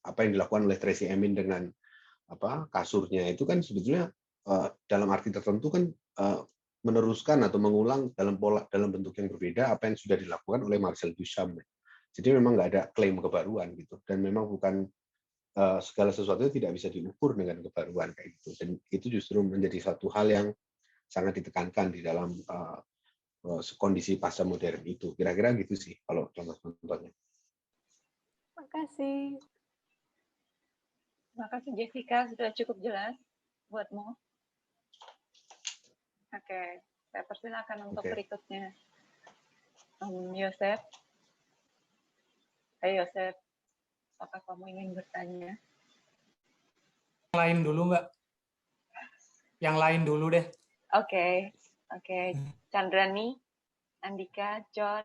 Apa yang dilakukan oleh Tracy Emin dengan kasurnya itu kan sebetulnya dalam arti tertentu kan meneruskan atau mengulang dalam bentuk yang berbeda apa yang sudah dilakukan oleh Marcel Duchamp. Jadi memang nggak ada klaim kebaruan gitu, dan memang bukan segala sesuatu tidak bisa diukur dengan kebaruan kayak gitu. Dan itu justru menjadi satu hal yang sangat ditekankan di dalam kondisi pasca modern itu. Kira-kira gitu sih kalau contoh-contohnya. Terima kasih. Terima kasih Jessica, sudah cukup jelas buatmu. Oke, saya persilakan untuk berikutnya. Yosef. Hai Yosef, apakah kamu ingin bertanya? Yang lain dulu Mbak. Yang lain dulu deh. Oke. Chandrani, Andika, John.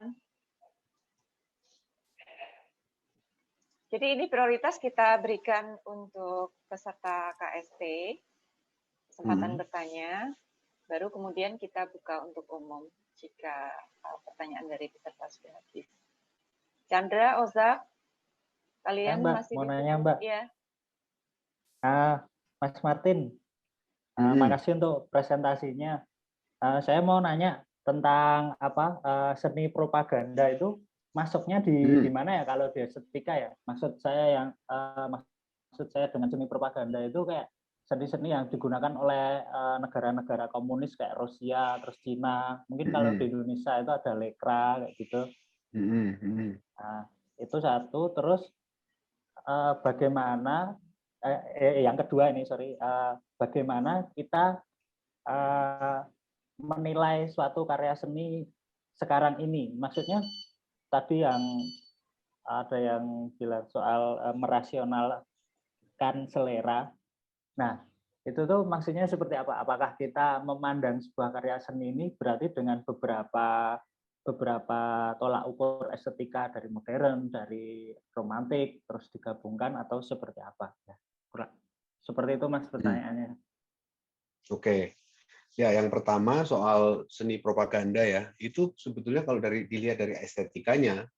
Jadi ini prioritas kita berikan untuk peserta KST, kesempatan bertanya, baru kemudian kita buka untuk umum. jika pertanyaan dari peserta sudah habis. Chandra, Oza, kalian Mbak, masih mau bisa? nanya Mbak. Ya. Mas Martin, makasih untuk presentasinya. Saya mau nanya tentang seni propaganda itu masuknya di mana ya kalau di estetika ya? Maksud saya dengan seni propaganda itu kayak seni-seni yang digunakan oleh negara-negara komunis kayak Rusia, terus Cina. Mungkin kalau di Indonesia itu ada lekra kayak gitu. Nah, itu satu. Terus bagaimana yang kedua ini bagaimana kita menilai suatu karya seni sekarang ini? Maksudnya tadi yang ada yang bilang soal merasionalkan selera. Nah, itu tuh maksudnya seperti apa? Apakah kita memandang sebuah karya seni ini berarti dengan beberapa tolak ukur estetika dari modern, dari romantik, terus digabungkan atau seperti apa? Ya, seperti itu Mas pertanyaannya. Oke. Ya, yang pertama soal seni propaganda ya, itu sebetulnya kalau dilihat dari estetikanya,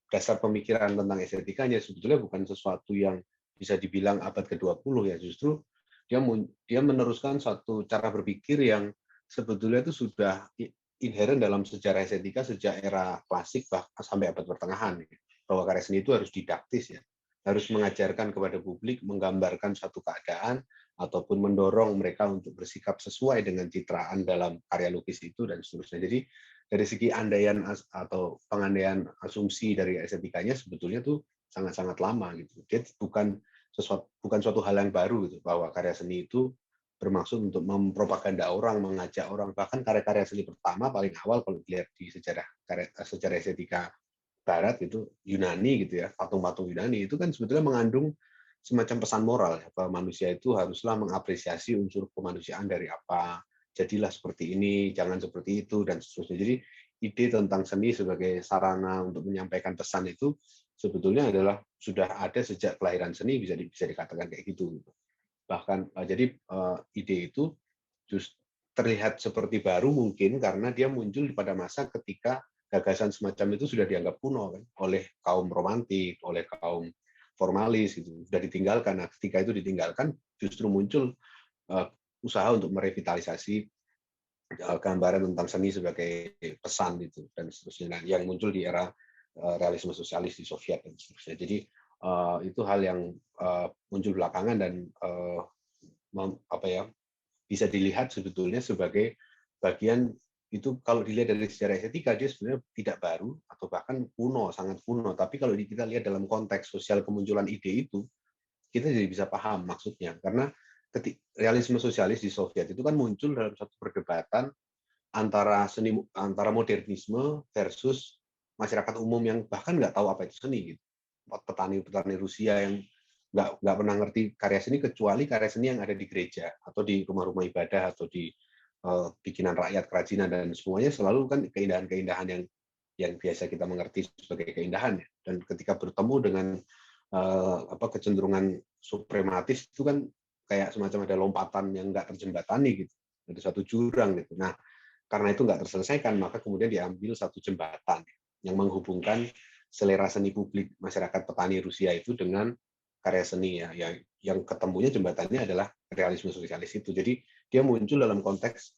dasar pemikiran tentang estetikanya sebetulnya bukan sesuatu yang bisa dibilang abad ke-20 ya, justru dia meneruskan satu cara berpikir yang sebetulnya itu sudah inherent dalam sejarah estetika sejak era klasik bahkan sampai abad pertengahan, bahwa karya seni itu harus didaktis ya, harus mengajarkan kepada publik, menggambarkan suatu keadaan ataupun mendorong mereka untuk bersikap sesuai dengan citraan dalam karya lukis itu dan seterusnya. Jadi dari segi andaian atau pengandaian asumsi dari estetikanya sebetulnya tuh sangat-sangat lama gitu. Dia bukan suatu hal yang baru gitu, bahwa karya seni itu bermaksud untuk mempropaganda orang, mengajak orang. Bahkan karya-karya seni pertama paling awal kalau dilihat di sejarah estetika Barat itu Yunani gitu ya, patung-patung Yunani itu kan sebetulnya mengandung semacam pesan moral ya, bahwa manusia itu haruslah mengapresiasi unsur kemanusiaan dari apa, jadilah seperti ini, jangan seperti itu dan seterusnya. Jadi ide tentang seni sebagai sarana untuk menyampaikan pesan itu sebetulnya adalah sudah ada sejak kelahiran seni, bisa dikatakan kayak gitu. Bahkan jadi ide itu justru terlihat seperti baru mungkin karena dia muncul pada masa ketika gagasan semacam itu sudah dianggap kuno kan, oleh kaum romantik, oleh kaum formalis gitu, sudah ditinggalkan. Nah, ketika itu ditinggalkan, justru muncul usaha untuk merevitalisasi gambaran tentang seni sebagai pesan gitu dan seterusnya. Nah, yang muncul di era realisme sosialis di Soviet dan seterusnya. Jadi itu hal yang muncul belakangan dan bisa dilihat sebetulnya sebagai bagian itu kalau dilihat dari sejarah estetika dia sebenarnya tidak baru atau bahkan kuno, sangat kuno. Tapi kalau kita lihat dalam konteks sosial kemunculan ide itu, kita jadi bisa paham maksudnya. Karena realisme sosialis di Soviet itu kan muncul dalam satu perdebatan antara modernisme versus masyarakat umum yang bahkan nggak tahu apa itu seni. Gitu. Petani-petani Rusia yang nggak pernah ngerti karya seni kecuali karya seni yang ada di gereja atau di rumah-rumah ibadah atau di bikinan rakyat, kerajinan dan semuanya selalu kan keindahan-keindahan yang biasa kita mengerti sebagai keindahan. Dan ketika bertemu dengan kecenderungan suprematis itu kan kayak semacam ada lompatan yang nggak terjembatani gitu, ada satu jurang gitu. Nah, karena itu nggak terselesaikan, maka kemudian diambil satu jembatan yang menghubungkan selera seni publik masyarakat petani Rusia itu dengan karya seni ya, yang ketemunya jembatannya adalah realisme sosialis itu. Jadi dia muncul dalam konteks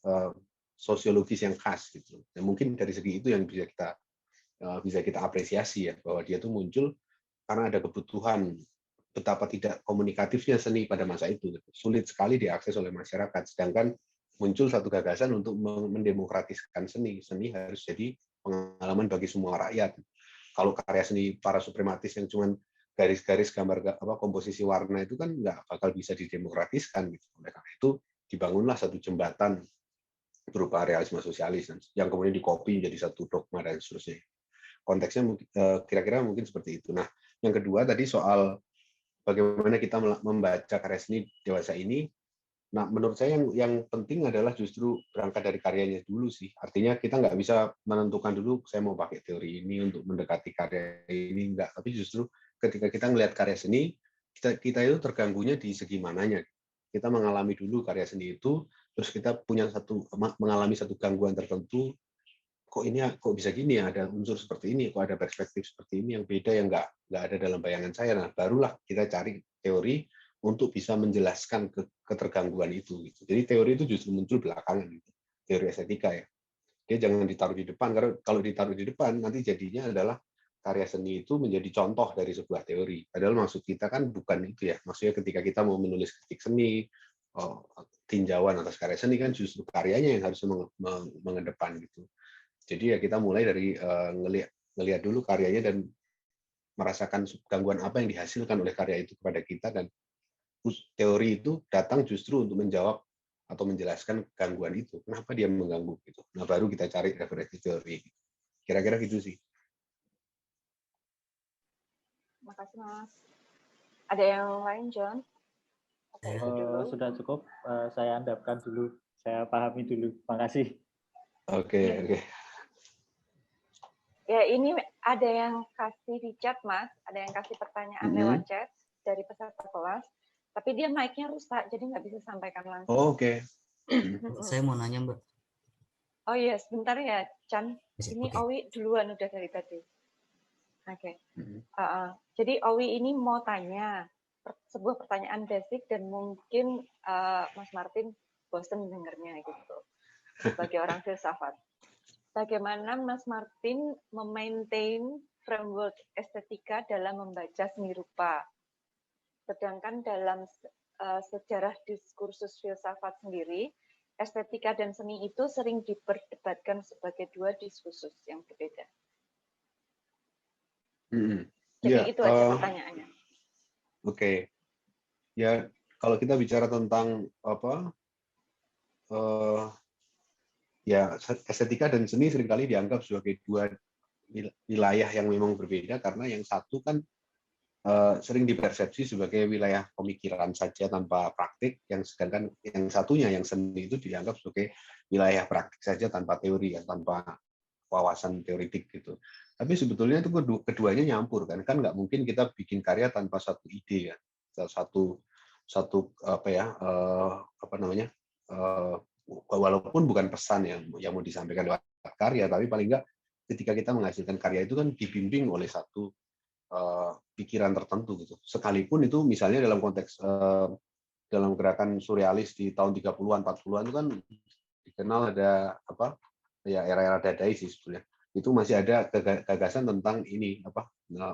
sosiologis yang khas gitu. Dan mungkin dari segi itu yang bisa kita apresiasi ya, bahwa dia tuh muncul karena ada kebutuhan betapa tidak komunikatifnya seni pada masa itu. Sulit sekali diakses oleh masyarakat. Sedangkan muncul satu gagasan untuk mendemokratiskan seni. Seni harus jadi pengalaman bagi semua rakyat. Kalau karya seni para suprematis yang cuman garis-garis gambar komposisi warna itu kan nggak bakal bisa didemokratiskan gitu. Oleh karena itu dibangunlah satu jembatan berupa realisme sosialis yang kemudian dikopi menjadi satu dogma dan seterusnya. Konteksnya kira-kira mungkin seperti itu. Nah, yang kedua tadi soal bagaimana kita membaca karya seni dewasa ini. Nah, menurut saya yang penting adalah justru berangkat dari karyanya dulu sih. Artinya kita nggak bisa menentukan dulu saya mau pakai teori ini untuk mendekati karya ini, enggak. Tapi justru ketika kita melihat karya seni, kita itu terganggunya di segi mananya. Kita mengalami dulu karya seni itu, terus kita mengalami satu gangguan tertentu kok ini kok bisa gini ya, ada unsur seperti ini, kok ada perspektif seperti ini yang beda yang nggak ada dalam bayangan saya. Nah, barulah kita cari teori untuk bisa menjelaskan ketergangguan itu. Gitu. Jadi teori itu justru muncul belakangan, gitu. Teori estetika ya. Dia jangan ditaruh di depan, karena kalau ditaruh di depan nanti jadinya adalah karya seni itu menjadi contoh dari sebuah teori. Padahal maksud kita kan bukan itu ya. Maksudnya ketika kita mau menulis kritik seni, tinjauan atas karya seni kan justru karyanya yang harus mengedepan gitu. Jadi ya kita mulai dari ngelihat dulu karyanya dan merasakan gangguan apa yang dihasilkan oleh karya itu kepada kita, dan teori itu datang justru untuk menjawab atau menjelaskan gangguan itu. Kenapa dia mengganggu gitu. Nah, baru kita cari referensi teori. Kira-kira gitu sih. Makasih, Mas. Ada yang lain, John? Sudah cukup. Saya andapkan dulu. Saya pahami dulu. Makasih. Oke. Ya, ini ada yang kasih di chat, Mas. Ada yang kasih pertanyaan lewat chat dari peserta kelas. Tapi dia mic-nya rusak, jadi nggak bisa sampaikan langsung. Oke. Saya mau nanya, Mbak. Oh iya, sebentar ya, Chan. Ini Oke. Owi duluan udah dari tadi. Oke. Jadi Owi ini mau tanya sebuah pertanyaan basic dan mungkin Mas Martin bosen dengarnya gitu. Sebagai orang filsafat. Bagaimana Mas Martin memaintain framework estetika dalam membaca seni rupa? Sedangkan dalam sejarah diskursus filsafat sendiri, estetika dan seni itu sering diperdebatkan sebagai dua diskursus yang berbeda. Jadi itu aja pertanyaannya. Oke. Ya, kalau kita bicara tentang ya estetika dan seni seringkali dianggap sebagai dua wilayah yang memang berbeda, karena yang satu kan sering dipersepsi sebagai wilayah pemikiran saja tanpa praktik, sedangkan yang satunya, yang seni itu dianggap sebagai wilayah praktik saja tanpa teori, ya, tanpa wawasan teoritik gitu. Tapi sebetulnya itu keduanya nyampur kan nggak mungkin kita bikin karya tanpa satu ide ya, satu walaupun bukan pesan yang mau disampaikan lewat karya, tapi paling nggak ketika kita menghasilkan karya itu kan dibimbing oleh satu pikiran tertentu gitu. Sekalipun itu misalnya dalam konteks dalam gerakan surrealis di tahun 30-an 40-an itu kan dikenal ada era-era Dadais sih sebetulnya. Itu masih ada gagasan tentang ini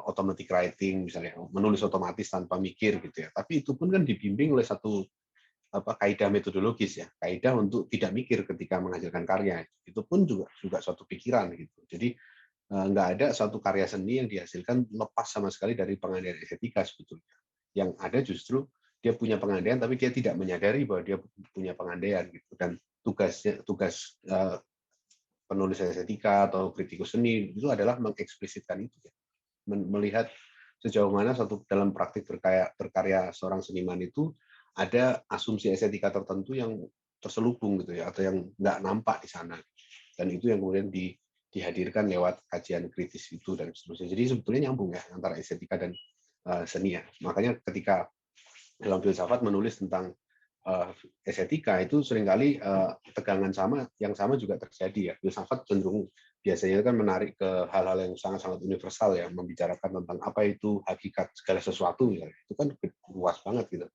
automatic writing misalnya, menulis otomatis tanpa mikir gitu ya. Tapi itu pun kan dibimbing oleh satu kaidah metodologis ya, kaidah untuk tidak mikir ketika menghasilkan karya. Itu pun juga suatu pikiran gitu. Jadi nggak ada suatu karya seni yang dihasilkan lepas sama sekali dari pengandaian estetika sebetulnya. Yang ada justru dia punya pengandaian, tapi dia tidak menyadari bahwa dia punya pengandaian gitu. Dan tugas penulis estetika atau kritikus seni itu adalah mengeksplisitkan itu ya. Melihat sejauh mana dalam praktik berkarya seorang seniman itu ada asumsi estetika tertentu yang terselubung gitu ya, atau yang nggak nampak di sana, dan itu yang kemudian dihadirkan lewat kajian kritis itu dan seterusnya. Jadi sebetulnya nyambung ya antara estetika dan seni ya. Makanya ketika dalam filsafat menulis tentang estetika itu seringkali tegangan yang sama juga terjadi ya. Filsafat cenderung biasanya kan menarik ke hal-hal yang sangat-sangat universal ya, membicarakan tentang apa itu hakikat segala sesuatu ya. Itu kan luas banget gitu.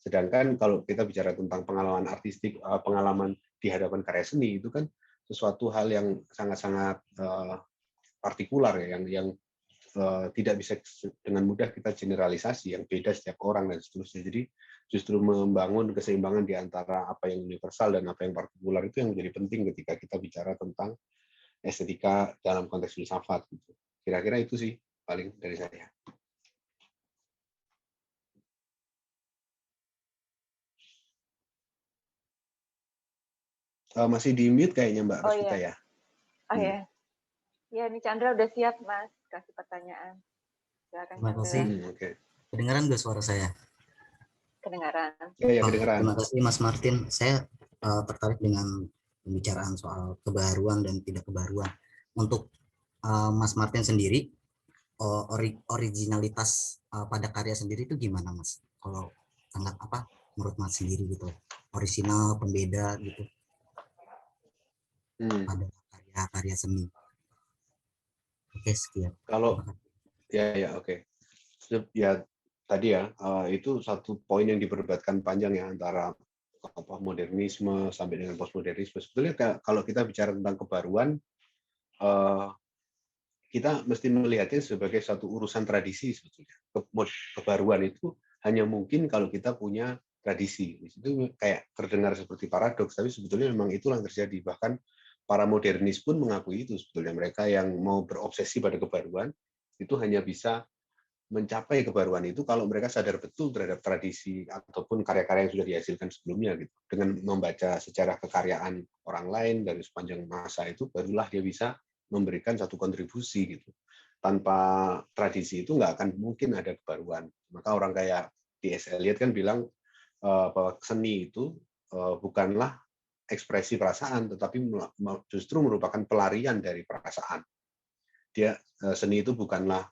Sedangkan kalau kita bicara tentang pengalaman artistik, pengalaman di hadapan karya seni itu kan sesuatu hal yang sangat-sangat partikular ya, yang tidak bisa dengan mudah kita generalisasi, yang beda setiap orang dan seterusnya. Jadi justru membangun keseimbangan di antara apa yang universal dan apa yang partikular itu yang menjadi penting ketika kita bicara tentang estetika dalam konteks filsafat. Kira-kira itu sih paling dari saya. Masih di mute kayaknya Mbak Rosvita ya. Oh ya. Ya, ini Chandra udah siap, Mas. Kasih pertanyaan. Silakan, Terima kasih. Kedengaran nggak suara saya? Kedengaran. Ya, kedengaran. Terima kasih, Mas Martin. Saya tertarik dengan pembicaraan soal kebaruan dan tidak kebaruan. Untuk Mas Martin sendiri, originalitas pada karya sendiri itu gimana, Mas? Kalau sangat menurut Mas sendiri gitu, original, pembeda gitu. Pada karya karya seni. Oke, sekian. Kalau oke. Ya tadi ya, itu satu poin yang diperdebatkan panjang ya antara modernisme sampai dengan postmodernisme. Sebetulnya kalau kita bicara tentang kebaruan, kita mesti melihatnya sebagai satu urusan tradisi sebetulnya. Kebaruan itu hanya mungkin kalau kita punya tradisi. Itu kayak terdengar seperti paradoks, tapi sebetulnya memang itulah yang terjadi. Bahkan para modernis pun mengakui itu sebetulnya. Mereka yang mau berobsesi pada kebaruan itu hanya bisa mencapai kebaruan itu kalau mereka sadar betul terhadap tradisi ataupun karya-karya yang sudah dihasilkan sebelumnya gitu. Dengan membaca sejarah kekaryaan orang lain dari sepanjang masa itu, barulah dia bisa memberikan satu kontribusi gitu. Tanpa tradisi itu nggak akan mungkin ada kebaruan. Maka orang kayak T.S. Eliot kan bilang bahwa seni itu bukanlah ekspresi perasaan, tetapi justru merupakan pelarian dari perasaan. Seni itu bukanlah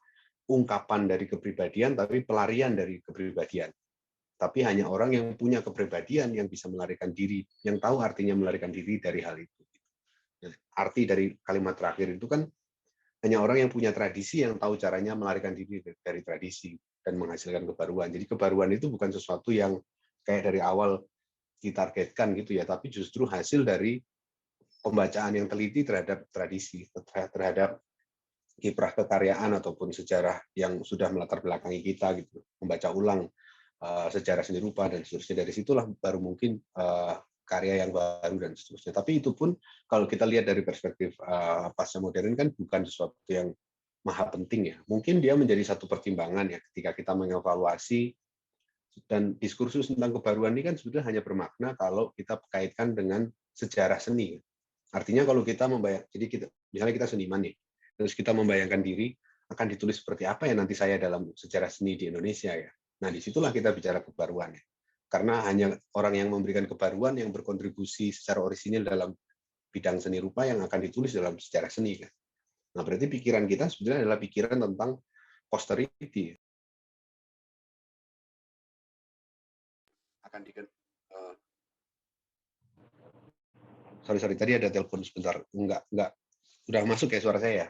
ungkapan dari kepribadian, tapi pelarian dari kepribadian. Tapi hanya orang yang punya kepribadian yang bisa melarikan diri, yang tahu artinya melarikan diri dari hal itu. Arti dari kalimat terakhir itu kan hanya orang yang punya tradisi yang tahu caranya melarikan diri dari tradisi dan menghasilkan kebaruan. Jadi kebaruan itu bukan sesuatu yang kayak dari awal ditargetkan gitu ya, tapi justru hasil dari pembacaan yang teliti terhadap tradisi, terhadap kiprah kekaryaan ataupun sejarah yang sudah melatar belakangi kita gitu, membaca ulang sejarah seni rupa dan seterusnya. Dari situlah baru mungkin karya yang baru dan seterusnya. Tapi itu pun kalau kita lihat dari perspektif pasca modern kan bukan sesuatu yang maha penting ya. Mungkin dia menjadi satu pertimbangan ya ketika kita mengevaluasi, dan diskursus tentang kebaruan ini kan sebetulnya hanya bermakna kalau kita kaitkan dengan sejarah seni. Artinya kalau kita misalnya kita seniman nih, terus kita membayangkan diri akan ditulis seperti apa ya nanti saya dalam sejarah seni di Indonesia ya. Nah, disitulah kita bicara kebaruan ya. Karena hanya orang yang memberikan kebaruan yang berkontribusi secara orisinil dalam bidang seni rupa yang akan ditulis dalam sejarah seni kan. Nah, berarti pikiran kita sebenarnya adalah pikiran tentang posterity. Akan sorry tadi ada telepon sebentar. Enggak. Udah masuk ya suara saya ya?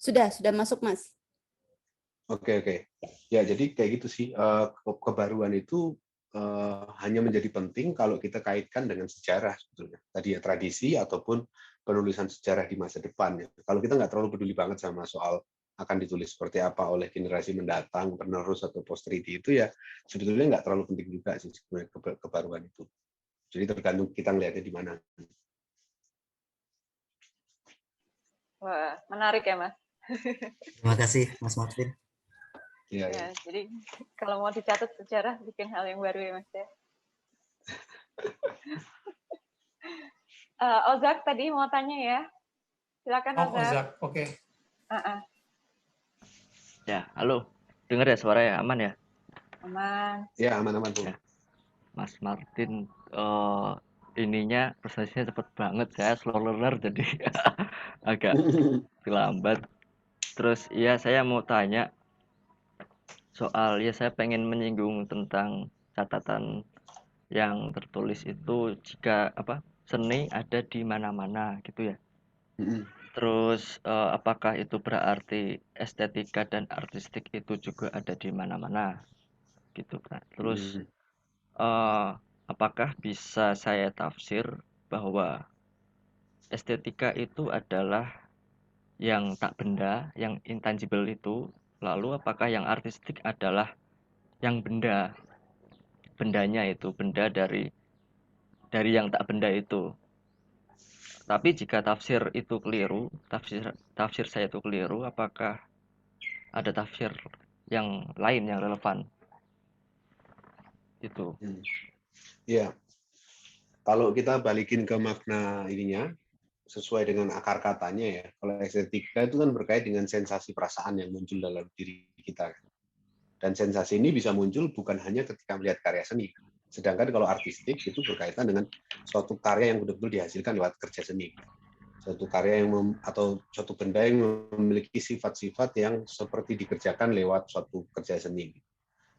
Sudah masuk, Mas. Oke. Ya, jadi kayak gitu sih. Kebaruan itu hanya menjadi penting kalau kita kaitkan dengan sejarah sebetulnya. Tadi ya tradisi ataupun penulisan sejarah di masa depan. Ya. Kalau kita nggak terlalu peduli banget sama soal akan ditulis seperti apa oleh generasi mendatang, penerus atau posterity itu ya sebetulnya nggak terlalu penting juga sih sebenarnya kebaruan itu. Jadi tergantung kita ngelihatnya di mana. Wah, menarik ya, Mas. Terima kasih, Mas Martin. Ya, jadi kalau mau dicatat sejarah bikin hal yang baru ya, Mas ya. Ozak tadi mau tanya ya. Silakan Ozak. Ozak, oke. Ya, halo. Dengar ya suara ya? Aman ya? Aman. Ya, aman-aman, Bu. Ya. Mas Martin, ininya prosesnya cepet banget. Saya slow learner jadi agak lambat. Terus ya saya mau tanya soal ya saya pengen menyinggung tentang catatan yang tertulis itu jika seni ada di mana-mana gitu ya. Terus apakah itu berarti estetika dan artistik itu juga ada di mana-mana gitu kan. Terus apakah bisa saya tafsir bahwa estetika itu adalah yang tak benda, yang intangible itu, lalu apakah yang artistik adalah yang bendanya itu, benda dari yang tak benda itu. Tapi jika tafsir itu keliru, tafsir saya itu keliru, apakah ada tafsir yang lain yang relevan? Itu. Ya. Kalau kita balikin ke makna ininya, sesuai dengan akar katanya ya, kalau estetika itu kan berkait dengan sensasi perasaan yang muncul dalam diri kita. Dan sensasi ini bisa muncul bukan hanya ketika melihat karya seni. Sedangkan kalau artistik itu berkaitan dengan suatu karya yang betul-betul dihasilkan lewat kerja seni. Suatu karya atau suatu benda yang memiliki sifat-sifat yang seperti dikerjakan lewat suatu kerja seni.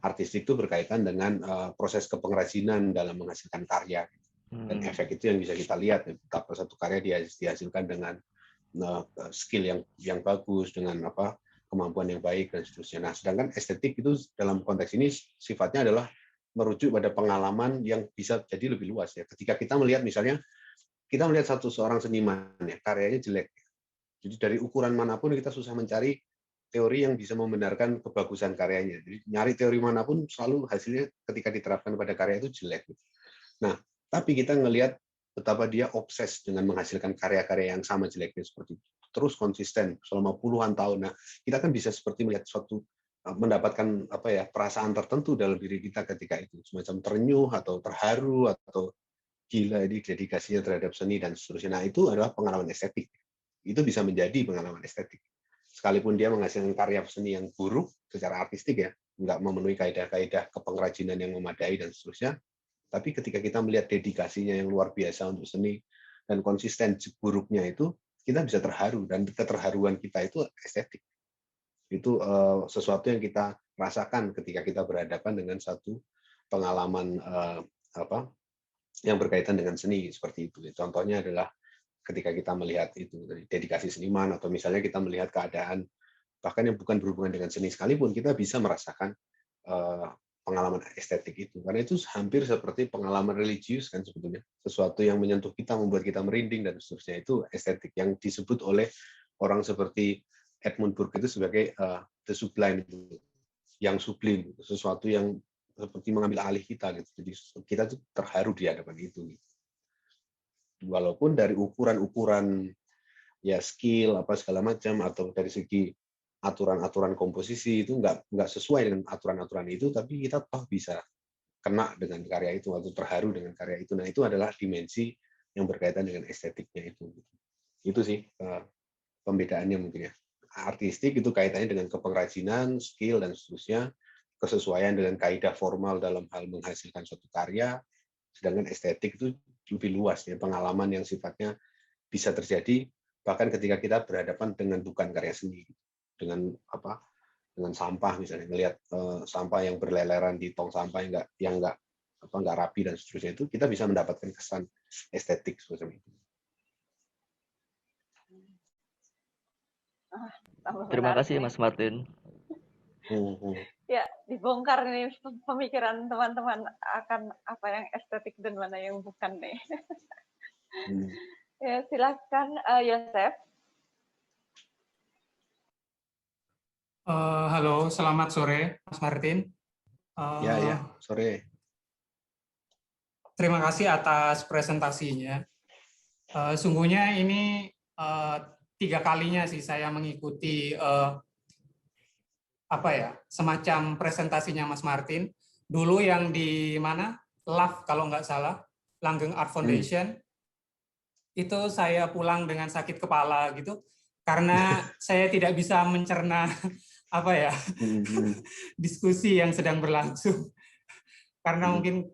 artistik itu berkaitan dengan proses kepengrajinan dalam menghasilkan karya. Dan efek itu yang bisa kita lihat, betapa satu karya dihasilkan dengan skill yang bagus, dengan kemampuan yang baik dan seterusnya. Nah, sedangkan estetik itu dalam konteks ini sifatnya adalah merujuk pada pengalaman yang bisa jadi lebih luas ya. Ketika kita melihat misalnya kita melihat seorang seniman ya, karyanya jelek. Jadi dari ukuran manapun kita susah mencari teori yang bisa membenarkan kebagusan karyanya. Jadi nyari teori manapun selalu hasilnya ketika diterapkan pada karya itu jelek. Nah, tapi kita ngelihat betapa dia obses dengan menghasilkan karya-karya yang sama jeleknya seperti itu. Terus konsisten selama puluhan tahun. Nah, kita kan bisa seperti melihat mendapatkan perasaan tertentu dalam diri kita ketika itu, semacam terenyuh atau terharu atau gila ini dedikasinya terhadap seni dan seterusnya. Nah, itu adalah pengalaman estetik. Itu bisa menjadi pengalaman estetik. Sekalipun dia menghasilkan karya seni yang buruk secara artistik ya, nggak memenuhi kaidah-kaidah kepengrajinan yang memadai dan seterusnya, tapi ketika kita melihat dedikasinya yang luar biasa untuk seni dan konsisten buruknya itu, kita bisa terharu, dan keterharuan kita itu estetik. Itu sesuatu yang kita rasakan ketika kita berhadapan dengan satu pengalaman yang berkaitan dengan seni seperti itu. Contohnya adalah ketika kita melihat itu dedikasi seniman, atau misalnya kita melihat keadaan bahkan yang bukan berhubungan dengan seni sekalipun, kita bisa merasakan pengalaman estetik itu, karena itu hampir seperti pengalaman religius kan sebetulnya, sesuatu yang menyentuh kita, membuat kita merinding dan seterusnya. Itu estetik yang disebut oleh orang seperti Edmund Burke itu sebagai the sublime, yang sublim, sesuatu yang seperti mengambil alih kita gitu. Jadi kita tuh terharu di hadapan itu. Walaupun dari ukuran-ukuran ya skill apa segala macam, atau dari segi aturan-aturan komposisi itu nggak sesuai dengan aturan-aturan itu, tapi kita toh bisa kena dengan karya itu atau terharu dengan karya itu. Nah, itu adalah dimensi yang berkaitan dengan estetiknya itu. Itu sih pembedaannya mungkin ya. Artistik itu kaitannya dengan kepengrajinan, skill dan seterusnya, kesesuaian dengan kaidah formal dalam hal menghasilkan suatu karya. Sedangkan estetik itu lebih luas ya, pengalaman yang sifatnya bisa terjadi bahkan ketika kita berhadapan dengan bukan karya seni, dengan sampah misalnya, melihat sampah yang berleleran di tong sampah yang nggak rapi dan seterusnya, itu kita bisa mendapatkan kesan estetik semacam itu. Terima kasih Mas Martin. Ya, dibongkar nih pemikiran teman-teman akan apa yang estetik dan mana yang bukan nih. Ya, silakan Yosef. Halo, selamat sore Mas Martin. Ya, sore. Terima kasih atas presentasinya. Sungguhnya ini 3 kalinya sih saya mengikuti semacam presentasinya Mas Martin. Dulu yang di mana? LAF kalau nggak salah, Langgeng Art Foundation. Itu saya pulang dengan sakit kepala gitu, karena saya tidak bisa mencerna diskusi yang sedang berlangsung. Karena mungkin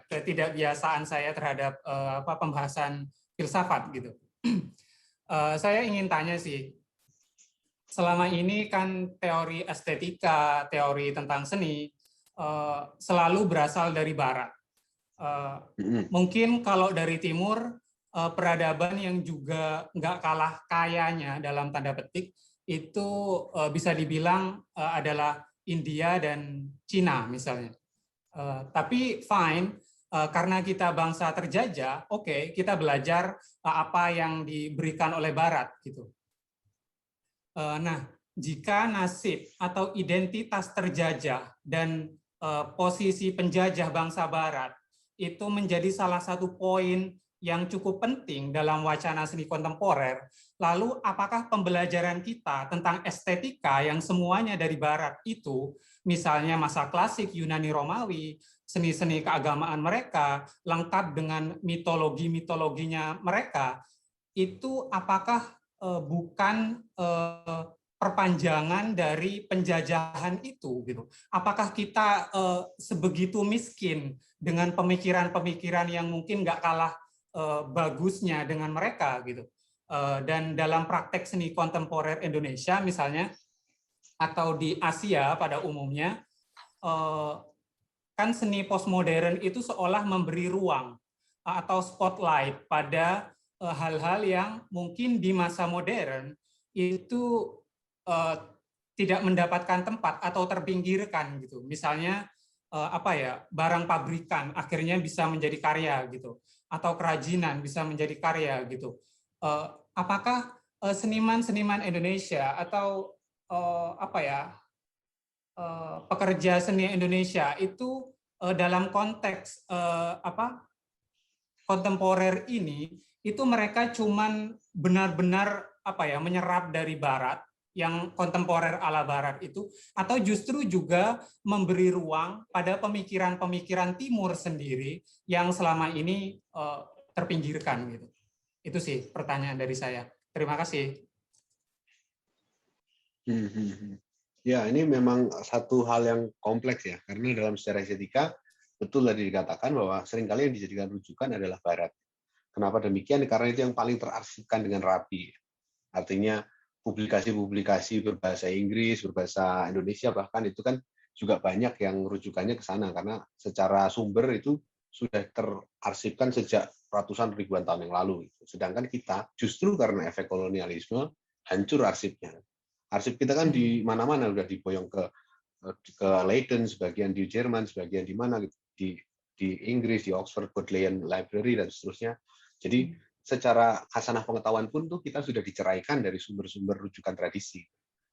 ketidakbiasaan saya terhadap pembahasan filsafat gitu. Saya ingin tanya sih, selama ini kan teori estetika, teori tentang seni selalu berasal dari Barat. Mungkin kalau dari Timur, peradaban yang juga nggak kalah kayanya dalam tanda petik itu bisa dibilang adalah India dan Cina misalnya. Tapi fine. Karena kita bangsa terjajah, oke, kita belajar apa yang diberikan oleh Barat gitu. Nah, jika nasib atau identitas terjajah dan posisi penjajah bangsa Barat itu menjadi salah satu poin yang cukup penting dalam wacana seni kontemporer, lalu apakah pembelajaran kita tentang estetika yang semuanya dari Barat itu, misalnya masa klasik Yunani Romawi, seni-seni keagamaan mereka, lengkap dengan mitologi-mitologinya mereka, itu apakah bukan perpanjangan dari penjajahan itu gitu? Apakah kita sebegitu miskin dengan pemikiran-pemikiran yang mungkin nggak kalah bagusnya dengan mereka gitu? Dan dalam praktek seni kontemporer Indonesia misalnya, atau di Asia pada umumnya, kan seni postmodern itu seolah memberi ruang atau spotlight pada hal-hal yang mungkin di masa modern itu tidak mendapatkan tempat atau terpinggirkan gitu. Misalnya barang pabrikan akhirnya bisa menjadi karya gitu, atau kerajinan bisa menjadi karya gitu. Apakah seniman-seniman Indonesia atau pekerja seni Indonesia itu dalam konteks kontemporer ini itu mereka cuman benar-benar menyerap dari Barat yang kontemporer ala Barat itu, atau justru juga memberi ruang pada pemikiran-pemikiran Timur sendiri yang selama ini terpinggirkan gitu. Itu sih pertanyaan dari saya. Terima kasih. Ya, ini memang satu hal yang kompleks ya, karena dalam sejarah estetika betul tadi dikatakan bahwa seringkali yang dijadikan rujukan adalah Barat. Kenapa demikian? Karena itu yang paling terarsipkan dengan rapi. Artinya publikasi-publikasi berbahasa Inggris, berbahasa Indonesia bahkan itu kan juga banyak yang rujukannya ke sana, karena secara sumber itu sudah terarsipkan sejak ratusan ribuan tahun yang lalu. Sedangkan kita justru karena efek kolonialisme hancur arsipnya. Arsip kita kan di mana-mana udah diboyong ke Leiden, sebagian di Jerman, sebagian di mana di Inggris, di Oxford Bodleian Library dan seterusnya. Jadi secara khasanah pengetahuan pun tuh kita sudah diceraikan dari sumber-sumber rujukan tradisi.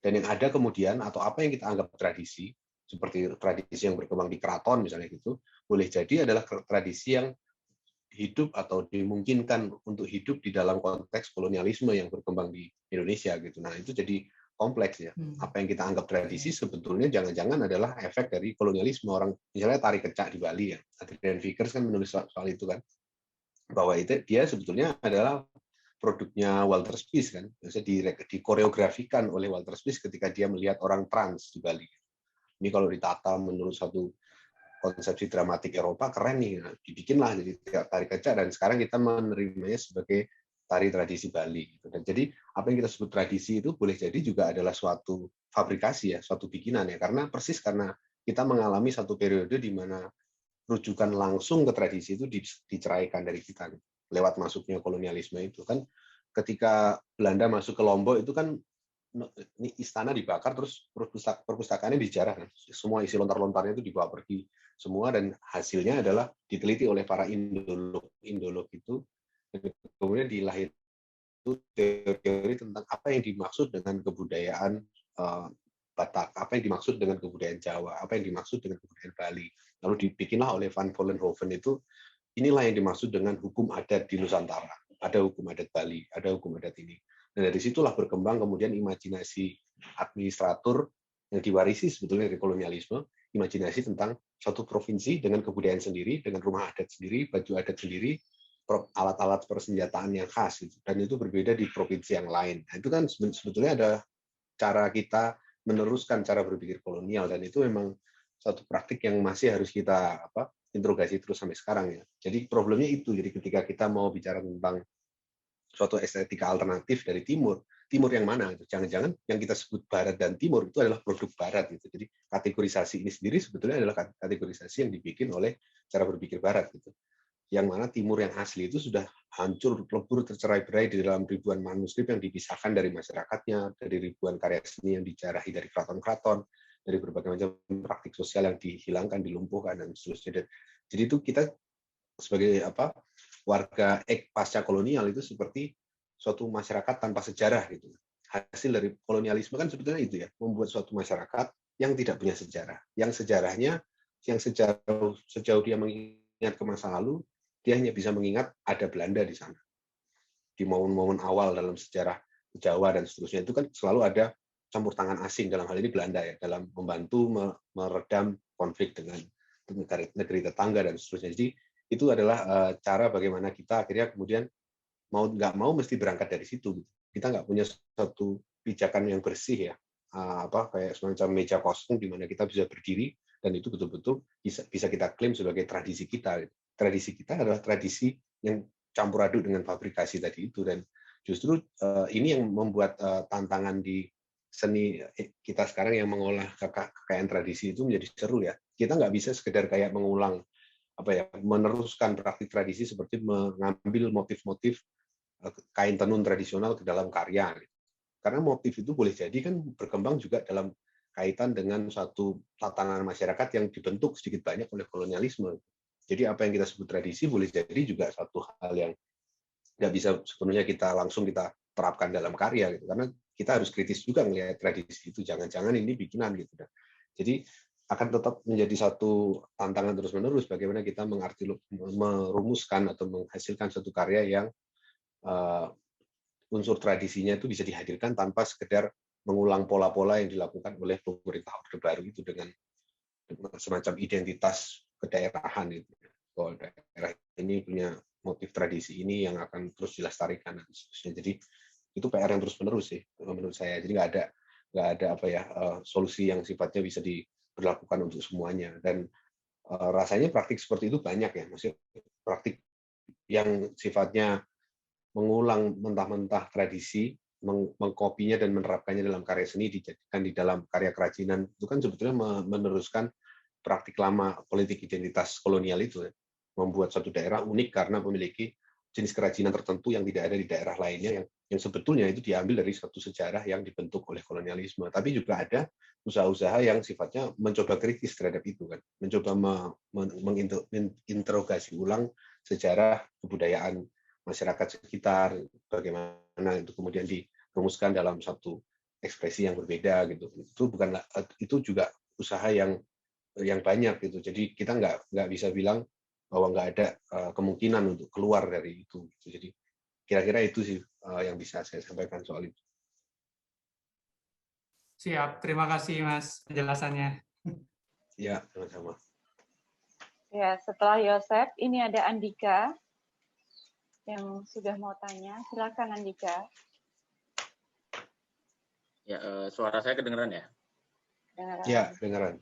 Dan yang ada kemudian atau apa yang kita anggap tradisi, seperti tradisi yang berkembang di keraton misalnya gitu, boleh jadi adalah tradisi yang hidup atau dimungkinkan untuk hidup di dalam konteks kolonialisme yang berkembang di Indonesia gitu. Nah, itu jadi kompleks ya. Apa yang kita anggap tradisi sebetulnya jangan-jangan adalah efek dari kolonialisme. Orang misalnya tari kecak di Bali ya, Adrian Vickers kan menulis soal itu kan, bahwa itu dia sebetulnya adalah produknya Walter Spies kan, biasanya dikoreografikan oleh Walter Spies ketika dia melihat orang trans di Bali. Ini kalau ditata menurut satu konsepsi dramatik Eropa keren nih, nah, dibikinlah jadi tari kecak dan sekarang kita menerimanya sebagai tari tradisi Bali. Dan jadi apa yang kita sebut tradisi itu boleh jadi juga adalah suatu fabrikasi ya, suatu bikinan ya, karena persis karena kita mengalami satu periode di mana rujukan langsung ke tradisi itu diceraikan dari kita lewat masuknya kolonialisme itu kan. Ketika Belanda masuk ke Lombok itu kan ini istana dibakar, terus perpustakaannya dijarah kan, semua isi lontar-lontarnya itu dibawa pergi semua, dan hasilnya adalah diteliti oleh para indolog itu. Kemudian dilahirkan teori tentang apa yang dimaksud dengan kebudayaan Batak, apa yang dimaksud dengan kebudayaan Jawa, apa yang dimaksud dengan kebudayaan Bali. Lalu dibikinlah oleh Van Vollenhoven itu, inilah yang dimaksud dengan hukum adat di Nusantara. Ada hukum adat Bali, ada hukum adat ini. Dan dari situlah berkembang kemudian imajinasi administrator yang diwarisi sebetulnya dari kolonialisme, imajinasi tentang suatu provinsi dengan kebudayaan sendiri, dengan rumah adat sendiri, baju adat sendiri, alat-alat persenjataan yang khas, dan itu berbeda di provinsi yang lain. Nah, itu kan sebetulnya ada cara kita meneruskan cara berpikir kolonial, dan itu memang satu praktik yang masih harus kita interogasi terus sampai sekarang ya. Jadi problemnya itu, jadi ketika kita mau bicara tentang suatu estetika alternatif dari Timur yang mana? Jangan-jangan yang kita sebut Barat dan Timur itu adalah produk Barat gitu. Jadi kategorisasi ini sendiri sebetulnya adalah kategorisasi yang dibikin oleh cara berpikir Barat gitu. Yang mana Timur yang asli itu sudah hancur, lebur, tercerai-berai di dalam ribuan manuskrip yang dipisahkan dari masyarakatnya, dari ribuan karya seni yang dijarahi dari keraton-keraton, dari berbagai macam praktik sosial yang dihilangkan, dilumpuhkan, dan seterusnya. Jadi itu kita sebagai warga pasca kolonial itu seperti suatu masyarakat tanpa sejarah gitu. Hasil dari kolonialisme kan sebetulnya itu ya, membuat suatu masyarakat yang tidak punya sejarah, yang sejarahnya, yang sejauh dia mengingat ke masa lalu, dia hanya bisa mengingat ada Belanda di sana. Di momen-momen awal dalam sejarah Jawa dan seterusnya itu kan selalu ada campur tangan asing, dalam hal ini Belanda ya, dalam membantu meredam konflik dengan negeri tetangga dan seterusnya. Jadi itu adalah cara bagaimana kita akhirnya kemudian mau nggak mau mesti berangkat dari situ. Kita nggak punya suatu pijakan yang bersih ya, kayak semacam meja kosong di mana kita bisa berdiri dan itu betul-betul bisa kita klaim sebagai tradisi kita. Tradisi kita adalah tradisi yang campur aduk dengan fabrikasi tadi itu, dan justru ini yang membuat tantangan di seni kita sekarang yang mengolah kekayaan tradisi itu menjadi seru ya. Kita nggak bisa sekedar kayak mengulang meneruskan praktik tradisi seperti mengambil motif-motif kain tenun tradisional ke dalam karya. Karena motif itu boleh jadi kan berkembang juga dalam kaitan dengan suatu tatanan masyarakat yang dibentuk sedikit banyak oleh kolonialisme. Jadi apa yang kita sebut tradisi boleh jadi juga satu hal yang nggak bisa sepenuhnya kita terapkan dalam karya gitu. Karena kita harus kritis juga melihat tradisi itu, jangan-jangan ini bikinan gitu. Jadi akan tetap menjadi satu tantangan terus-menerus bagaimana kita merumuskan atau menghasilkan suatu karya yang unsur tradisinya itu bisa dihadirkan tanpa sekedar mengulang pola-pola yang dilakukan oleh pemerintah Orde Baru itu dengan semacam identitas kedaerahan itu. Kalau daerah ini punya motif tradisi ini yang akan terus dilestarikan dan seterusnya. Jadi itu PR yang terus-menerus sih menurut saya. Jadi nggak ada solusi yang sifatnya bisa diberlakukan untuk semuanya. Dan rasanya praktik seperti itu banyak ya, maksudnya praktik yang sifatnya mengulang mentah-mentah tradisi, mengkopinya dan menerapkannya dalam karya seni, dijadikan di dalam karya kerajinan, itu kan sebetulnya meneruskan praktik lama politik identitas kolonial itu ya. Membuat suatu daerah unik karena memiliki jenis kerajinan tertentu yang tidak ada di daerah lainnya, yang sebetulnya itu diambil dari suatu sejarah yang dibentuk oleh kolonialisme. Tapi juga ada usaha-usaha yang sifatnya mencoba kritis terhadap itu kan, mencoba menginterogasi ulang sejarah kebudayaan masyarakat sekitar, bagaimana itu kemudian dirumuskan dalam satu ekspresi yang berbeda gitu. Itu juga usaha yang banyak gitu. Jadi kita nggak bisa bilang bahwa nggak ada kemungkinan untuk keluar dari itu. Jadi kira-kira itu sih yang bisa saya sampaikan soal itu. Siap, terima kasih Mas penjelasannya. Ya, sama-sama. Ya, setelah Yosef, ini ada Andika yang sudah mau tanya. Silakan Andika. Ya, suara saya kedengeran ya? Kedengeran. Ya, kedengeran.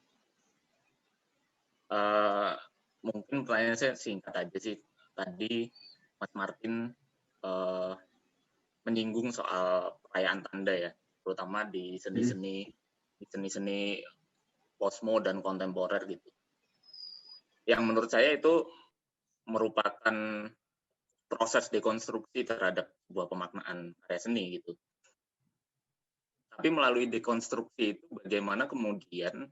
Mungkin pertanyaan saya singkat aja sih. Tadi Mas Martin menyinggung soal perayaan tanda ya, terutama di seni-seni posmo dan kontemporer gitu. Yang menurut saya itu merupakan proses dekonstruksi terhadap sebuah pemaknaan karya seni gitu. Tapi melalui dekonstruksi itu bagaimana kemudian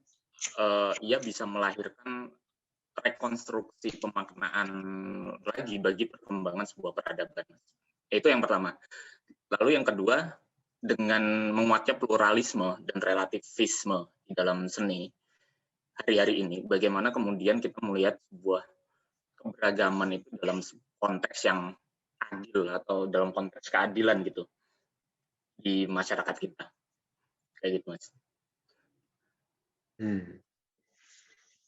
ia bisa melahirkan rekonstruksi pemaknaan lagi bagi perkembangan sebuah peradaban. Itu yang pertama. Lalu yang kedua, dengan menguatnya pluralisme dan relativisme di dalam seni hari-hari ini, bagaimana kemudian kita melihat sebuah keberagaman itu dalam konteks yang adil atau dalam konteks keadilan gitu di masyarakat kita. Kayak gitu, Mas.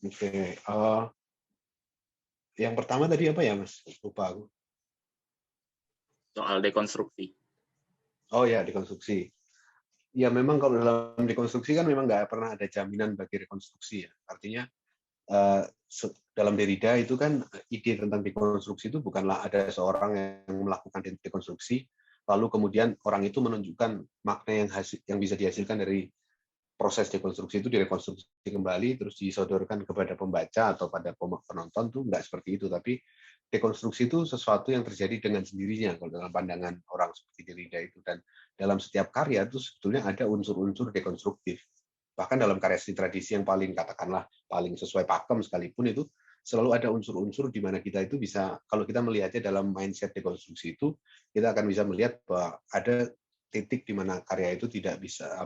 Oke. Yang pertama tadi apa ya, Mas? Lupa aku. Soal dekonstruksi. Oh ya, dekonstruksi. Ya memang kalau dalam dekonstruksi kan memang nggak pernah ada jaminan bagi rekonstruksi ya. Artinya dalam Derrida itu kan ide tentang dekonstruksi itu bukanlah ada seorang yang melakukan dekonstruksi, lalu kemudian orang itu menunjukkan makna yang bisa dihasilkan dari proses dekonstruksi itu direkonstruksi kembali terus disodorkan kepada pembaca atau pada penonton tuh nggak seperti itu, tapi dekonstruksi itu sesuatu yang terjadi dengan sendirinya kalau dalam pandangan orang seperti Derrida itu, dan dalam setiap karya itu sebetulnya ada unsur-unsur dekonstruktif. Bahkan dalam karya seni tradisi yang paling katakanlah paling sesuai pakem sekalipun itu selalu ada unsur-unsur di mana kita itu bisa, kalau kita melihatnya dalam mindset dekonstruksi itu, kita akan bisa melihat bahwa ada titik di mana karya itu tidak bisa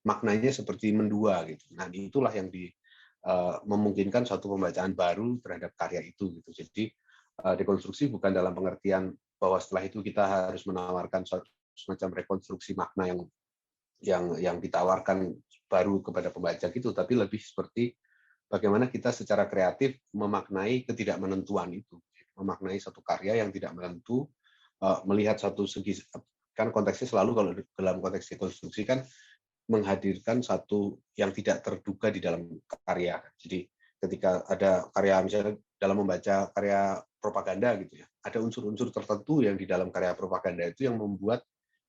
maknanya seperti mendua gitu. Nah, itulah yang memungkinkan suatu pembacaan baru terhadap karya itu gitu. Jadi dekonstruksi bukan dalam pengertian bahwa setelah itu kita harus menawarkan suatu semacam rekonstruksi makna yang ditawarkan baru kepada pembaca gitu, tapi lebih seperti bagaimana kita secara kreatif memaknai ketidakmenentuan itu, memaknai satu karya yang tidak menentu, melihat satu segi, kan konteksnya selalu kalau dalam konteks dekonstruksi kan menghadirkan satu yang tidak terduga di dalam karya. Jadi ketika ada karya misalnya dalam membaca karya propaganda gitu ya, ada unsur-unsur tertentu yang di dalam karya propaganda itu yang membuat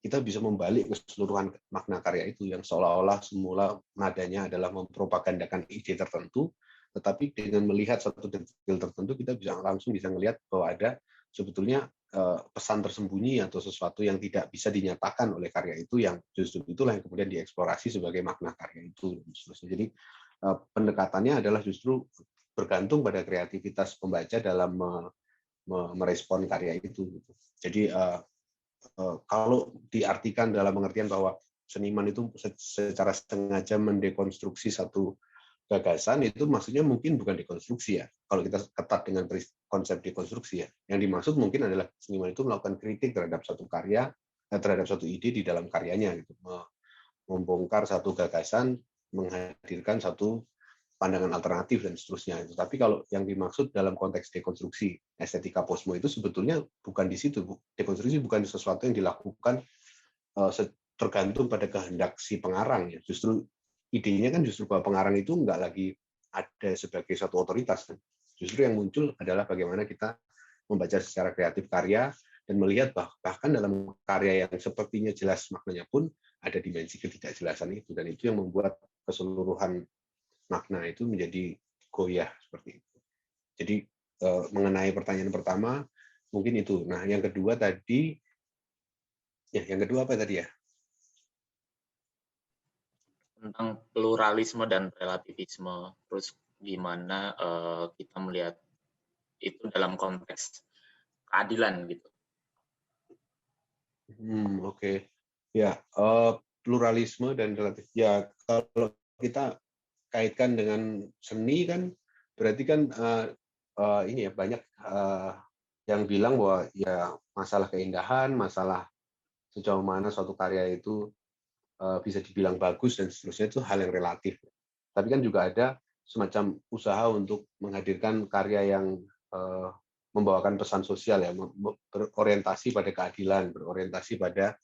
kita bisa membalik keseluruhan makna karya itu yang seolah-olah semula nadanya adalah mempropagandakan ide tertentu, tetapi dengan melihat satu detail tertentu kita langsung bisa melihat bahwa ada sebetulnya pesan tersembunyi atau sesuatu yang tidak bisa dinyatakan oleh karya itu, yang justru itulah yang kemudian dieksplorasi sebagai makna karya itu. Jadi pendekatannya adalah justru bergantung pada kreativitas pembaca dalam merespon karya itu. Jadi kalau diartikan dalam pengertian bahwa seniman itu secara sengaja mendekonstruksi satu gagasan, itu maksudnya mungkin bukan dekonstruksi ya. Kalau kita ketat dengan konsep dekonstruksi ya, yang dimaksud mungkin adalah seniman itu melakukan kritik terhadap satu karya, terhadap satu ide di dalam karyanya, gitu. Membongkar satu gagasan, menghadirkan satu pandangan alternatif dan seterusnya. Tapi kalau yang dimaksud dalam konteks dekonstruksi estetika posmo itu sebetulnya bukan di situ. Dekonstruksi bukan sesuatu yang dilakukan tergantung pada kehendak si pengarang ya. Justru idenya kan justru bahwa pengarang itu nggak lagi ada sebagai suatu otoritas kan. Justru yang muncul adalah bagaimana kita membaca secara kreatif karya dan melihat bahkan dalam karya yang sepertinya jelas maknanya pun ada dimensi ketidakjelasan itu, dan itu yang membuat keseluruhan makna itu menjadi goyah seperti itu. Jadi mengenai pertanyaan pertama mungkin itu. Nah, yang kedua tadi yang kedua apa tadi ya? Tentang pluralisme dan relativisme, terus gimana kita melihat itu dalam konteks keadilan gitu. Oke. Ya, pluralisme dan relatif. Ya, kalau kita kaitkan dengan seni kan berarti kan ini ya banyak yang bilang bahwa ya masalah keindahan, masalah sejauh mana suatu karya itu bisa dibilang bagus dan seterusnya itu hal yang relatif. Tapi kan juga ada semacam usaha untuk menghadirkan karya yang membawakan pesan sosial ya, berorientasi pada keadilan, berorientasi pada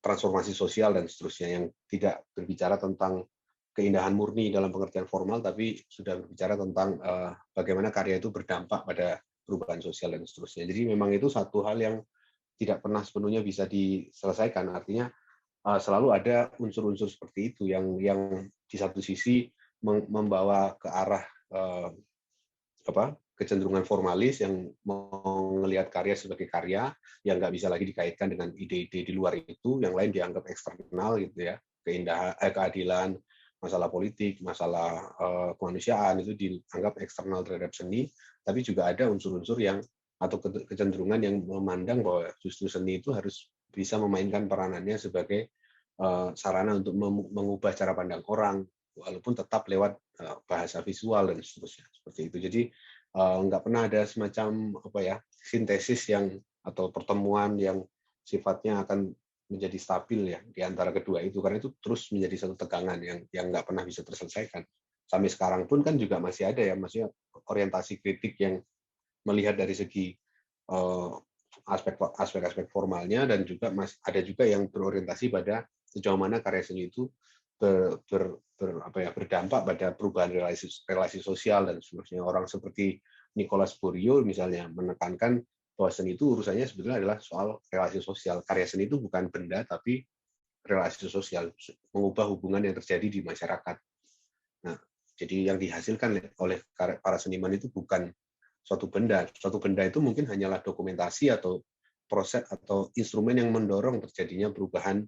transformasi sosial dan seterusnya, yang tidak berbicara tentang keindahan murni dalam pengertian formal, tapi sudah berbicara tentang bagaimana karya itu berdampak pada perubahan sosial dan seterusnya. Jadi memang itu satu hal yang tidak pernah sepenuhnya bisa diselesaikan. Artinya selalu ada unsur-unsur seperti itu yang di satu sisi membawa ke arah kecenderungan formalis yang mau melihat karya sebagai karya yang nggak bisa lagi dikaitkan dengan ide-ide di luar itu, yang lain dianggap eksternal gitu ya, keindahan, keadilan, masalah politik, masalah kemanusiaan itu dianggap eksternal terhadap seni. Tapi juga ada unsur-unsur yang atau kecenderungan yang memandang bahwa justru seni itu harus bisa memainkan peranannya sebagai sarana untuk mengubah cara pandang orang, walaupun tetap lewat bahasa visual dan seterusnya seperti itu. Jadi nggak pernah ada semacam sintesis yang atau pertemuan yang sifatnya akan menjadi stabil ya di antara kedua itu, karena itu terus menjadi satu tegangan yang nggak pernah bisa terselesaikan. Sampai sekarang pun kan juga masih ada ya, maksudnya orientasi kritik yang melihat dari segi aspek-aspek formalnya, dan juga ada juga yang berorientasi pada sejauh mana karya seni itu berdampak pada perubahan relasi sosial dan seterusnya. Orang seperti Nicolas Bourdieu misalnya menekankan bahwa seni itu urusannya sebetulnya adalah soal relasi sosial. Karya seni itu bukan benda, tapi relasi sosial, mengubah hubungan yang terjadi di masyarakat. Nah, jadi yang dihasilkan oleh para seniman itu bukan suatu benda. Suatu benda itu mungkin hanyalah dokumentasi atau proses atau instrumen yang mendorong terjadinya perubahan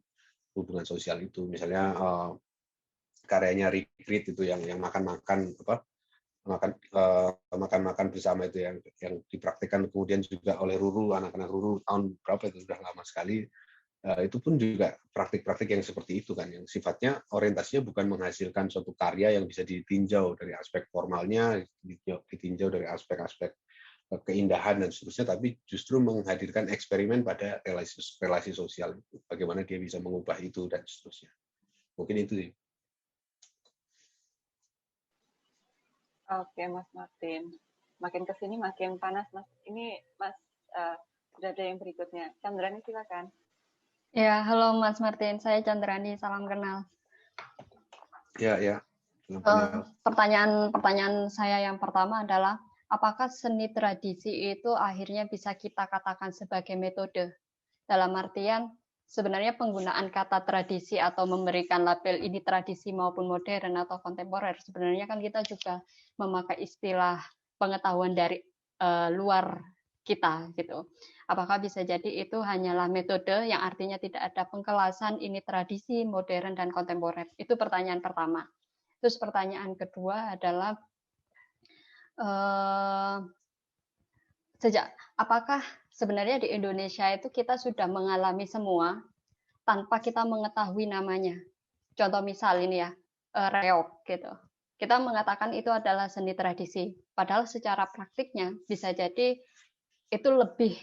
hubungan sosial itu. Misalnya karyanya Retreat itu yang makan-makan bersama itu yang dipraktikkan kemudian juga oleh Ruru, anak-anak Ruru tahun berapa itu, sudah lama sekali. Itu pun juga praktik-praktik yang seperti itu kan, yang sifatnya orientasinya bukan menghasilkan suatu karya yang bisa ditinjau dari aspek formalnya, ditinjau dari aspek-aspek keindahan dan seterusnya, tapi justru menghadirkan eksperimen pada relasi sosial, bagaimana dia bisa mengubah itu dan seterusnya. Mungkin itu sih. Oke, Mas Martin. Makin ke sini makin panas, Mas. Ini Mas sudah ada yang berikutnya. Chandrani, silakan. Ya, halo Mas Martin. Saya Chandrani, salam kenal. Ya. Pertanyaan saya yang pertama adalah, apakah seni tradisi itu akhirnya bisa kita katakan sebagai metode? Dalam artian sebenarnya penggunaan kata tradisi atau memberikan label ini tradisi maupun modern atau kontemporer, sebenarnya kan kita juga memakai istilah pengetahuan dari luar kita gitu. Apakah bisa jadi itu hanyalah metode yang artinya tidak ada pengkelasan ini tradisi, modern, dan kontemporer? Itu pertanyaan pertama. Terus pertanyaan kedua adalah apakah sebenarnya di Indonesia itu kita sudah mengalami semua tanpa kita mengetahui namanya. Contoh misal ini ya, reog gitu. Kita mengatakan itu adalah seni tradisi, padahal secara praktiknya bisa jadi itu lebih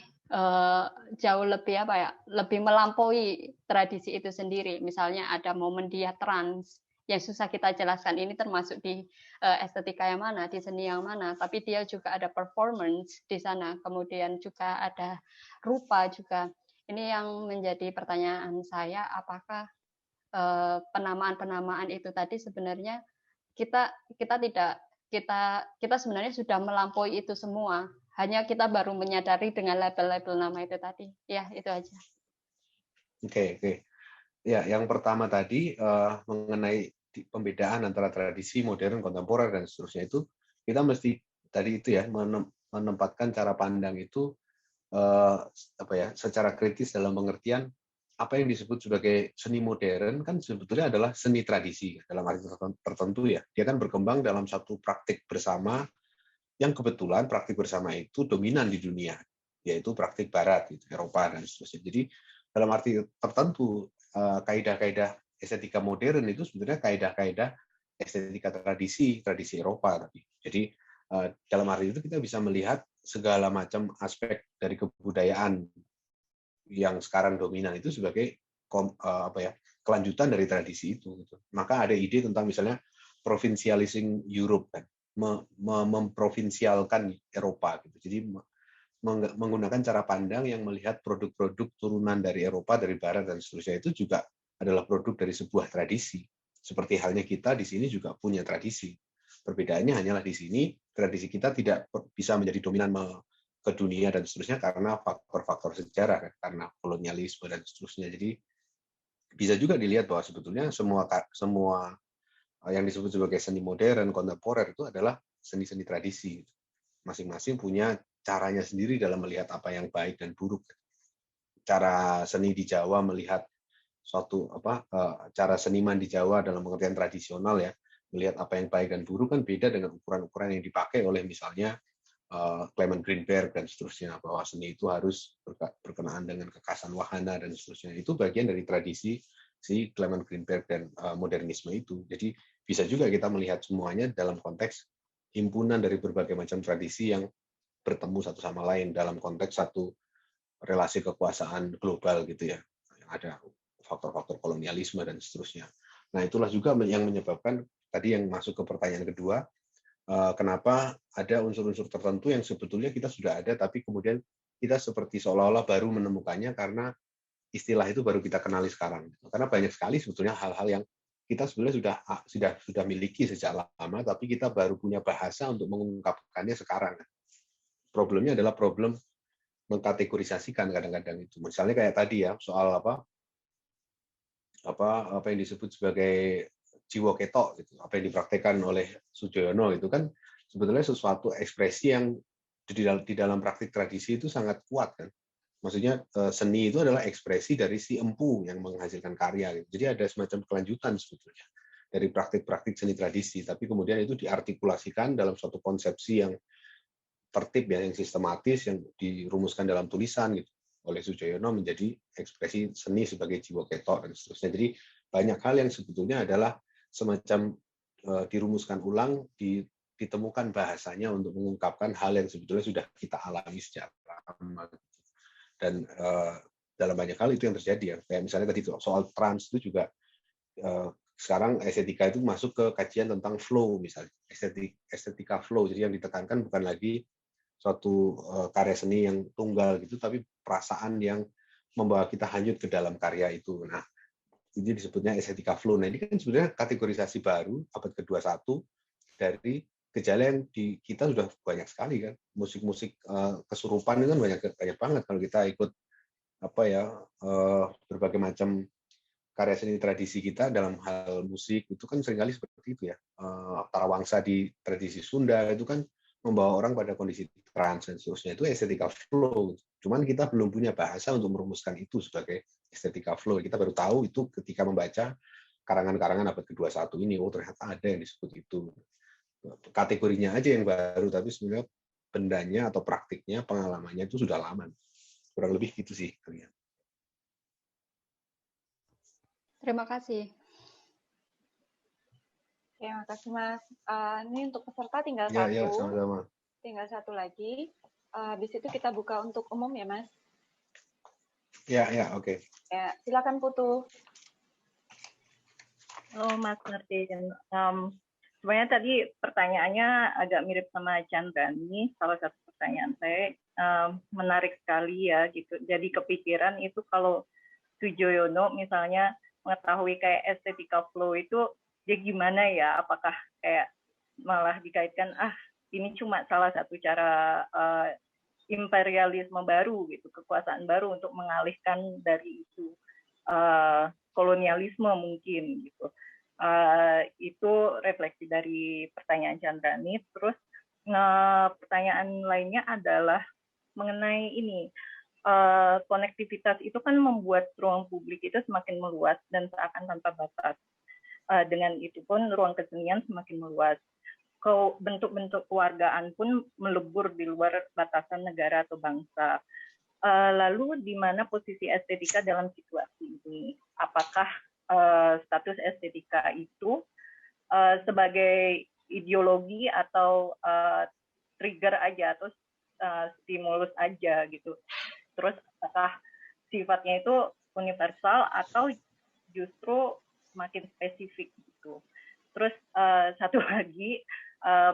jauh lebih apa ya, lebih melampaui tradisi itu sendiri. Misalnya ada momen dia trans yang susah kita jelaskan ini termasuk di estetika yang mana, di seni yang mana, tapi dia juga ada performance di sana, kemudian juga ada rupa juga. Ini yang menjadi pertanyaan saya, apakah penamaan-penamaan itu tadi sebenarnya kita sebenarnya sudah melampaui itu semua. Hanya kita baru menyadari dengan label-label nama itu tadi. Ya, itu aja. Oke. Ya, yang pertama tadi mengenai pembedaan antara tradisi, modern, kontemporer dan seterusnya itu kita mesti tadi itu ya menempatkan cara pandang itu secara kritis dalam pengertian apa yang disebut sebagai seni modern kan sebetulnya adalah seni tradisi dalam arti tertentu ya. Dia kan berkembang dalam satu praktik bersama yang kebetulan praktik bersama itu dominan di dunia, yaitu praktik Barat, gitu, Eropa dan seterusnya. Jadi dalam arti tertentu kaidah-kaidah estetika modern itu sebenarnya kaidah-kaidah estetika tradisi Eropa tadi. Jadi dalam arti itu kita bisa melihat segala macam aspek dari kebudayaan yang sekarang dominan itu sebagai kelanjutan dari tradisi itu. Gitu. Maka ada ide tentang misalnya provincializing Europe kan, memprovinsialkan Eropa. Gitu. Jadi menggunakan cara pandang yang melihat produk-produk turunan dari Eropa, dari Barat dan seterusnya itu juga adalah produk dari sebuah tradisi. Seperti halnya kita di sini juga punya tradisi. Perbedaannya hanyalah di sini tradisi kita tidak bisa menjadi dominan ke dunia dan seterusnya karena faktor-faktor sejarah, karena kolonialisme dan seterusnya. Jadi bisa juga dilihat bahwa sebetulnya semua yang disebut sebagai seni modern, kontemporer itu adalah seni-seni tradisi. Masing-masing punya caranya sendiri dalam melihat apa yang baik dan buruk. Cara seni di Jawa melihat cara seniman di Jawa dalam pengertian tradisional ya, melihat apa yang baik dan buruk kan beda dengan ukuran-ukuran yang dipakai oleh misalnya Clement Greenberg dan seterusnya, bahwa seni itu harus berkenaan dengan kekasan wahana dan seterusnya. Itu bagian dari tradisi si Clement Greenberg dan modernisme itu. Jadi bisa juga kita melihat semuanya dalam konteks himpunan dari berbagai macam tradisi yang bertemu satu sama lain dalam konteks satu relasi kekuasaan global gitu ya. Ada faktor-faktor kolonialisme dan seterusnya. Nah, itulah juga yang menyebabkan tadi yang masuk ke pertanyaan kedua, kenapa ada unsur-unsur tertentu yang sebetulnya kita sudah ada, tapi kemudian kita seperti seolah-olah baru menemukannya karena istilah itu baru kita kenali sekarang. Karena banyak sekali sebetulnya hal-hal yang kita sebenarnya sudah miliki sejak lama, tapi kita baru punya bahasa untuk mengungkapkannya sekarang. Problemnya adalah problem mengkategorisasikan kadang-kadang itu. Misalnya kayak tadi ya soal apa yang disebut sebagai jiwa ketok gitu, apa yang dipraktekkan oleh Sujoyono itu kan sebetulnya sesuatu ekspresi yang di dalam praktik tradisi itu sangat kuat kan. Maksudnya seni itu adalah ekspresi dari si empu yang menghasilkan karya. Gitu. Jadi ada semacam kelanjutan sebetulnya dari praktik-praktik seni tradisi, tapi kemudian itu diartikulasikan dalam suatu konsepsi yang tertib ya, yang sistematis, yang dirumuskan dalam tulisan gitu oleh Sujoyono menjadi ekspresi seni sebagai jiwa ketok dan seterusnya. Jadi banyak hal yang sebetulnya adalah semacam dirumuskan ulang, ditemukan bahasanya untuk mengungkapkan hal yang sebetulnya sudah kita alami sejak lama. Dan dalam banyak hal itu yang terjadi ya. Kayak misalnya tadi soal trans itu juga sekarang estetika itu masuk ke kajian tentang flow misalnya, estetika flow. Jadi yang ditekankan bukan lagi suatu karya seni yang tunggal gitu, tapi perasaan yang membawa kita hanyut ke dalam karya itu. Nah, ini disebutnya estetika flow. Nah, ini kan sebenarnya kategorisasi baru abad ke-21 dari gejala yang di kita sudah banyak sekali kan. Musik-musik kesurupan itu kan banyak banget kalau kita ikut berbagai macam karya seni tradisi kita dalam hal musik itu kan seringkali seperti itu ya. Tarawangsa di tradisi Sunda itu kan membawa orang pada kondisi trans dan seterusnya, itu estetika flow. Cuman kita belum punya bahasa untuk merumuskan itu sebagai estetika flow. Kita baru tahu itu ketika membaca karangan-karangan abad ke-21 ini, oh ternyata ada yang disebut itu. Kategorinya aja yang baru, tapi sebenarnya bendanya atau praktiknya, pengalamannya itu sudah lama. Kurang lebih gitu sih. Terima kasih. Terima kasih Mas. Ini untuk peserta tinggal Ya, satu. sama-sama. Tinggal satu lagi. Habis itu kita buka untuk umum ya Mas. Ya, oke. Ya, silakan Putu. Halo Mas Martin. Sebenarnya tadi pertanyaannya agak mirip sama Chandrani. Salah satu pertanyaan saya menarik sekali ya gitu. Jadi kepikiran itu kalau Sujoyono misalnya mengetahui kayak estetika flow itu dia gimana ya? Apakah kayak malah dikaitkan ini cuma salah satu cara imperialisme baru gitu, kekuasaan baru untuk mengalihkan dari isu kolonialisme mungkin gitu. Itu refleksi dari pertanyaan Chandrani. Terus pertanyaan lainnya adalah mengenai ini, konektivitas itu kan membuat ruang publik itu semakin meluas dan seakan tanpa batas. Dengan itu pun ruang kesenian semakin meluas. Bentuk-bentuk kewargaan pun melebur di luar batasan negara atau bangsa. Lalu di mana posisi estetika dalam situasi ini? Apakah status estetika itu sebagai ideologi atau trigger aja atau stimulus aja gitu? Terus apakah sifatnya itu universal atau justru makin spesifik gitu? Terus satu lagi,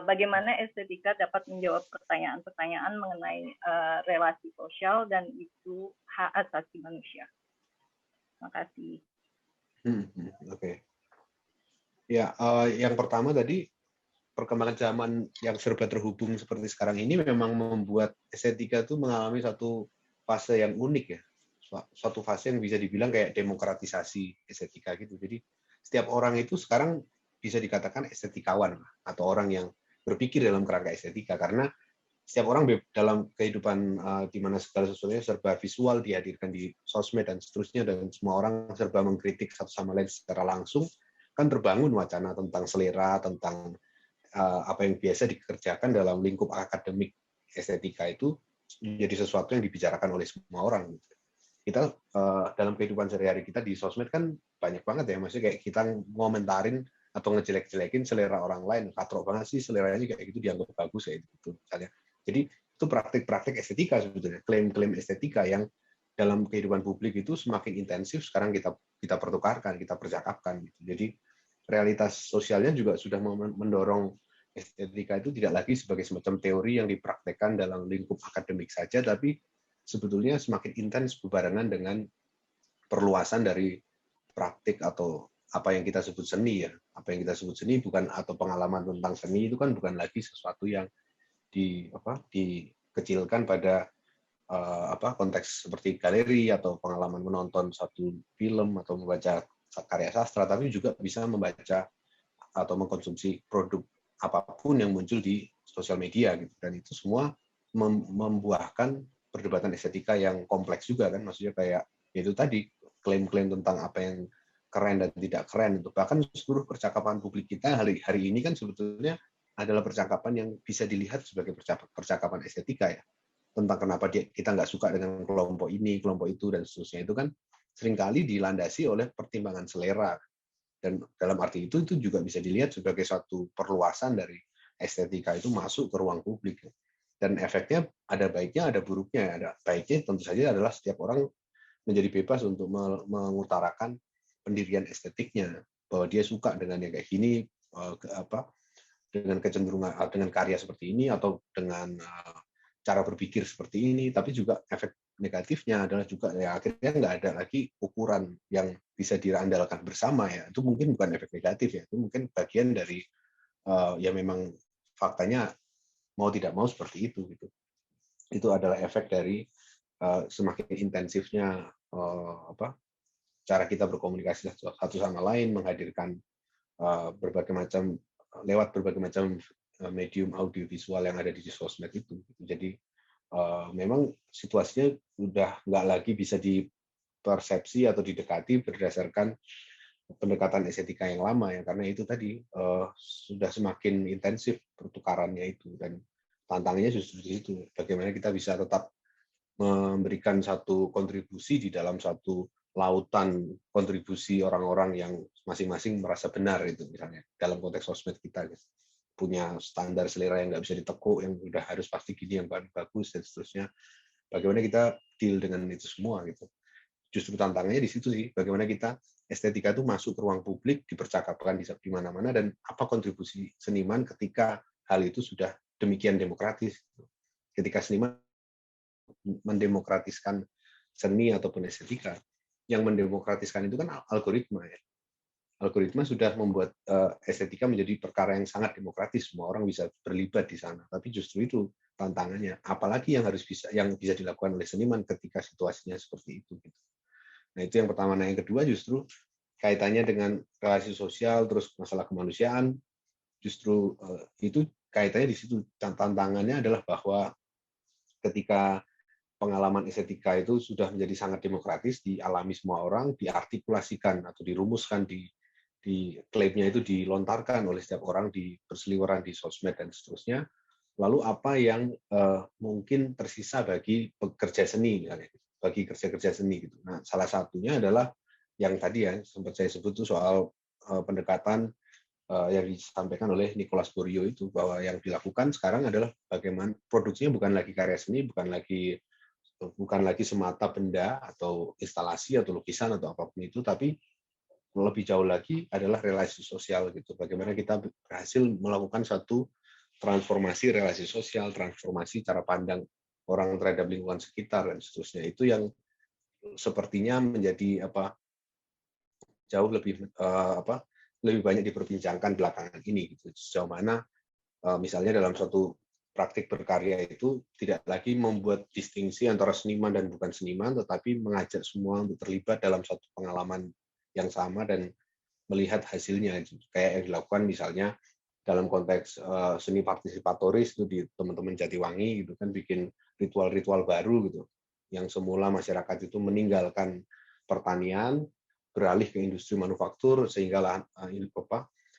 bagaimana estetika dapat menjawab pertanyaan-pertanyaan mengenai relasi sosial dan isu hak asasi manusia? Terima kasih. Oke. Ya, yang pertama tadi, perkembangan zaman yang serba terhubung seperti sekarang ini memang membuat estetika itu mengalami satu fase yang unik ya. Suatu fase yang bisa dibilang kayak demokratisasi estetika gitu. Jadi setiap orang itu sekarang bisa dikatakan estetikawan atau orang yang berpikir dalam kerangka estetika, karena setiap orang dalam kehidupan di mana segala sesuatunya serba visual dihadirkan di sosmed dan seterusnya, dan semua orang serba mengkritik satu sama lain secara langsung, kan terbangun wacana tentang selera, tentang apa yang biasa dikerjakan dalam lingkup akademik estetika itu menjadi sesuatu yang dibicarakan oleh semua orang. Kita dalam kehidupan sehari-hari kita di sosmed kan banyak banget ya, maksudnya kayak kita ngomentarin atau ngejelek-jelekin selera orang lain, katrok banget sih seleranya kayak gitu, dianggap bagus ya itu misalnya. Jadi itu praktik-praktik estetika sebetulnya, klaim-klaim estetika yang dalam kehidupan publik itu semakin intensif sekarang kita pertukarkan, kita percakapkan gitu. Jadi realitas sosialnya juga sudah mendorong estetika itu tidak lagi sebagai semacam teori yang dipraktekkan dalam lingkup akademik saja, tapi sebetulnya semakin intens berbarengan dengan perluasan dari praktik atau apa yang kita sebut seni ya. Apa yang kita sebut seni bukan, atau pengalaman tentang seni itu kan bukan lagi sesuatu yang dikecilkan pada konteks seperti galeri atau pengalaman menonton satu film atau membaca karya sastra, tapi juga bisa membaca atau mengkonsumsi produk apapun yang muncul di sosial media gitu. Dan itu semua membuahkan perdebatan estetika yang kompleks juga kan, maksudnya kayak itu tadi klaim-klaim tentang apa yang keren dan tidak keren itu. Bahkan seluruh percakapan publik kita hari ini kan sebetulnya adalah percakapan yang bisa dilihat sebagai percakapan estetika ya, tentang kenapa kita nggak suka dengan kelompok ini, kelompok itu, dan seterusnya. Itu kan seringkali dilandasi oleh pertimbangan selera. Dan dalam arti itu juga bisa dilihat sebagai suatu perluasan dari estetika itu masuk ke ruang publik. Dan efeknya ada baiknya, ada buruknya. Ada baiknya tentu saja adalah setiap orang menjadi bebas untuk mengutarakan pendirian estetiknya, bahwa dia suka dengan yang kayak gini, dengan kecenderungan, dengan karya seperti ini, atau dengan cara berpikir seperti ini. Tapi juga efek negatifnya adalah juga ya akhirnya nggak ada lagi ukuran yang bisa dirandalkan bersama ya. Itu mungkin bukan efek negatif ya, itu mungkin bagian dari ya memang faktanya mau tidak mau seperti itu gitu. Itu adalah efek dari semakin intensifnya cara kita berkomunikasi satu sama lain, menghadirkan berbagai macam lewat berbagai macam medium audiovisual yang ada di sosmed itu. Jadi memang situasinya udah nggak lagi bisa dipersepsi atau didekati berdasarkan pendekatan estetika yang lama ya, karena itu tadi sudah semakin intensif pertukarannya itu, dan tantangannya justru di situ, bagaimana kita bisa tetap memberikan satu kontribusi di dalam satu lautan kontribusi orang-orang yang masing-masing merasa benar itu, misalnya dalam konteks sosmed kita gitu, punya standar selera yang nggak bisa ditekuk, yang udah harus pasti gini, yang bagus dan seterusnya. Bagaimana kita deal dengan itu semua gitu. Justru tantangannya di situ sih, bagaimana kita estetika itu masuk ke ruang publik, dipercakapkan di mana-mana, dan apa kontribusi seniman ketika hal itu sudah demikian demokratis. Ketika seniman mendemokratiskan seni ataupun estetika, yang mendemokratiskan itu kan algoritma ya. Algoritma sudah membuat estetika menjadi perkara yang sangat demokratis, semua orang bisa berlibat di sana. Tapi justru itu tantangannya, apalagi yang bisa dilakukan oleh seniman ketika situasinya seperti itu gitu. Nah, itu yang pertama. Nah, yang kedua justru kaitannya dengan relasi sosial, terus masalah kemanusiaan, justru itu kaitannya di situ. Tantangannya adalah bahwa ketika pengalaman estetika itu sudah menjadi sangat demokratis, dialami semua orang, diartikulasikan atau dirumuskan, di klaimnya itu dilontarkan oleh setiap orang, di berseliweran di sosmed dan seterusnya. Lalu apa yang mungkin tersisa bagi pekerja seni, misalnya, bagi kerja-kerja seni gitu. Nah, salah satunya adalah yang tadi ya sempat saya sebut tuh soal pendekatan yang disampaikan oleh Nicolas Borio itu, bahwa yang dilakukan sekarang adalah bagaimana produksinya bukan lagi karya seni, bukan lagi semata benda atau instalasi atau lukisan atau apapun itu, tapi lebih jauh lagi adalah relasi sosial gitu. Bagaimana kita berhasil melakukan satu transformasi relasi sosial, transformasi cara pandang orang terhadap lingkungan sekitar dan seterusnya. Itu yang sepertinya menjadi jauh lebih banyak diperbincangkan belakangan ini gitu. Sejauh mana misalnya dalam suatu praktik berkarya itu tidak lagi membuat distingsi antara seniman dan bukan seniman, tetapi mengajak semua untuk terlibat dalam satu pengalaman yang sama dan melihat hasilnya. Kayak yang dilakukan misalnya dalam konteks seni partisipatoris itu di teman-teman Jatiwangi gitu kan, bikin ritual-ritual baru gitu, yang semula masyarakat itu meninggalkan pertanian, beralih ke industri manufaktur sehingga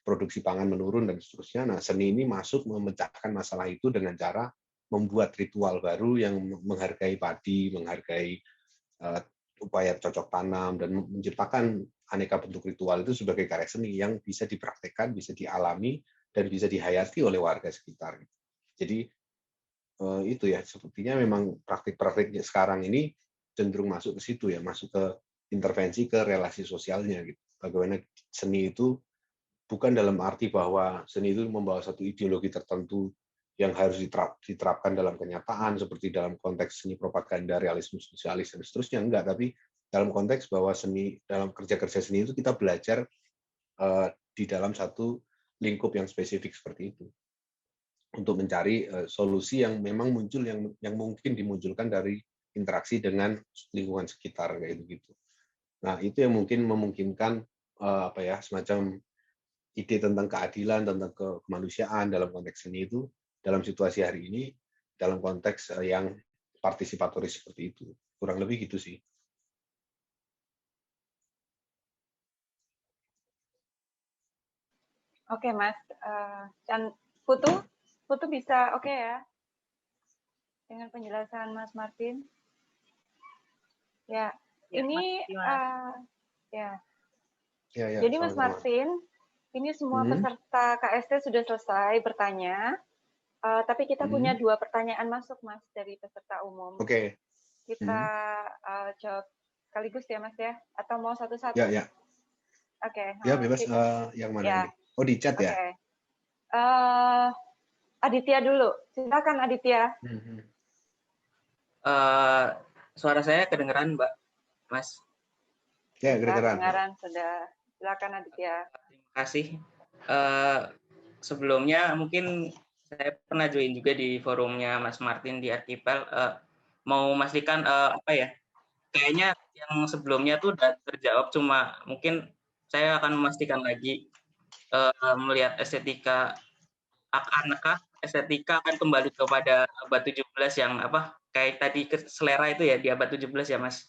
produksi pangan menurun dan seterusnya. Nah, seni ini masuk memecahkan masalah itu dengan cara membuat ritual baru yang menghargai padi, menghargai upaya cocok tanam, dan menciptakan aneka bentuk ritual itu sebagai karya seni yang bisa dipraktekkan, bisa dialami, dan bisa dihayati oleh warga sekitar. Jadi itu ya, sepertinya memang praktik-praktik sekarang ini cenderung masuk ke situ ya, masuk ke intervensi ke relasi sosialnya gitu. Bagaimana seni itu bukan dalam arti bahwa seni itu membawa satu ideologi tertentu yang harus diterapkan dalam kenyataan, seperti dalam konteks seni propaganda, realisme sosialis dan seterusnya, enggak, tapi dalam konteks bahwa seni, dalam kerja-kerja seni itu kita belajar di dalam satu lingkup yang spesifik seperti itu, untuk mencari solusi yang memang muncul, yang mungkin dimunculkan dari interaksi dengan lingkungan sekitar kayak gitu. Nah, itu yang mungkin memungkinkan semacam ide tentang keadilan, tentang kemanusiaan dalam konteks seni itu dalam situasi hari ini, dalam konteks yang partisipatoris seperti itu. Kurang lebih gitu sih. Oke, Mas. Putu bisa oke ya dengan penjelasan Mas Martin? Ya, ini ya. Jadi Mas Martin, ini semua peserta KST sudah selesai bertanya, tapi kita punya 2 pertanyaan masuk, Mas, dari peserta umum. Oke. Kita jawab sekaligus ya, Mas ya? Atau mau satu-satu? Ya. Oke. Ya, bebas. Yang mana ini? Oh, di chat ya? Oke. Aditya dulu. Silakan, Aditya. Suara saya kedengeran, Mbak, Mas? Ya, kedengeran. Sudah. Silakan, Aditya. Terima kasih. Sebelumnya mungkin saya pernah join juga di forumnya Mas Martin di Archipel. mau memastikan apa ya? Kayaknya yang sebelumnya tuh udah terjawab, cuma mungkin saya akan memastikan lagi melihat estetika apakah estetika akan kembali kepada abad 17 yang apa kayak tadi selera itu ya di abad 17 ya Mas.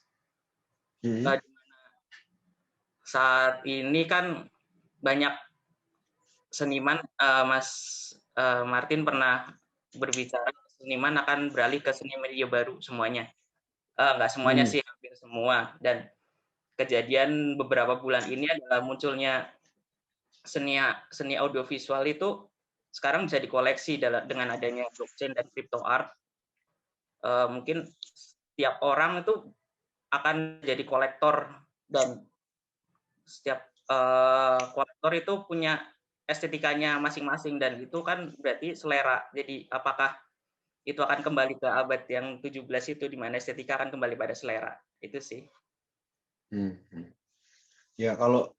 Saat ini kan banyak seniman, Mas Martin pernah berbicara seniman akan beralih ke seni media baru semuanya. Nggak semuanya sih, hampir semua. Dan kejadian beberapa bulan ini adalah munculnya seni audiovisual itu sekarang bisa dikoleksi dengan adanya blockchain dan crypto art. Mungkin setiap orang itu akan jadi kolektor, dan setiap kolektor itu punya estetikanya masing-masing, dan itu kan berarti selera. Jadi apakah itu akan kembali ke abad yang 17 itu di mana estetika akan kembali pada selera. Itu sih. Ya, kalau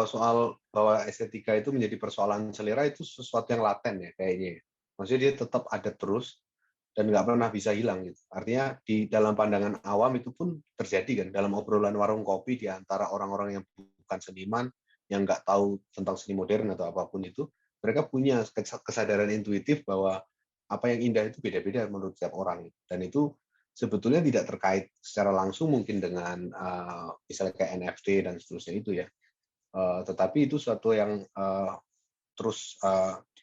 soal bahwa estetika itu menjadi persoalan selera itu sesuatu yang laten ya kayaknya. Maksudnya dia tetap ada terus dan nggak pernah bisa hilang gitu. Artinya di dalam pandangan awam itu pun terjadi kan dalam obrolan warung kopi di antara orang-orang yang bukan seniman, yang nggak tahu tentang seni modern atau apapun itu, mereka punya kesadaran intuitif bahwa apa yang indah itu beda-beda menurut setiap orang. Dan itu sebetulnya tidak terkait secara langsung mungkin dengan misalnya kayak NFT dan seterusnya itu ya. Tetapi itu suatu yang terus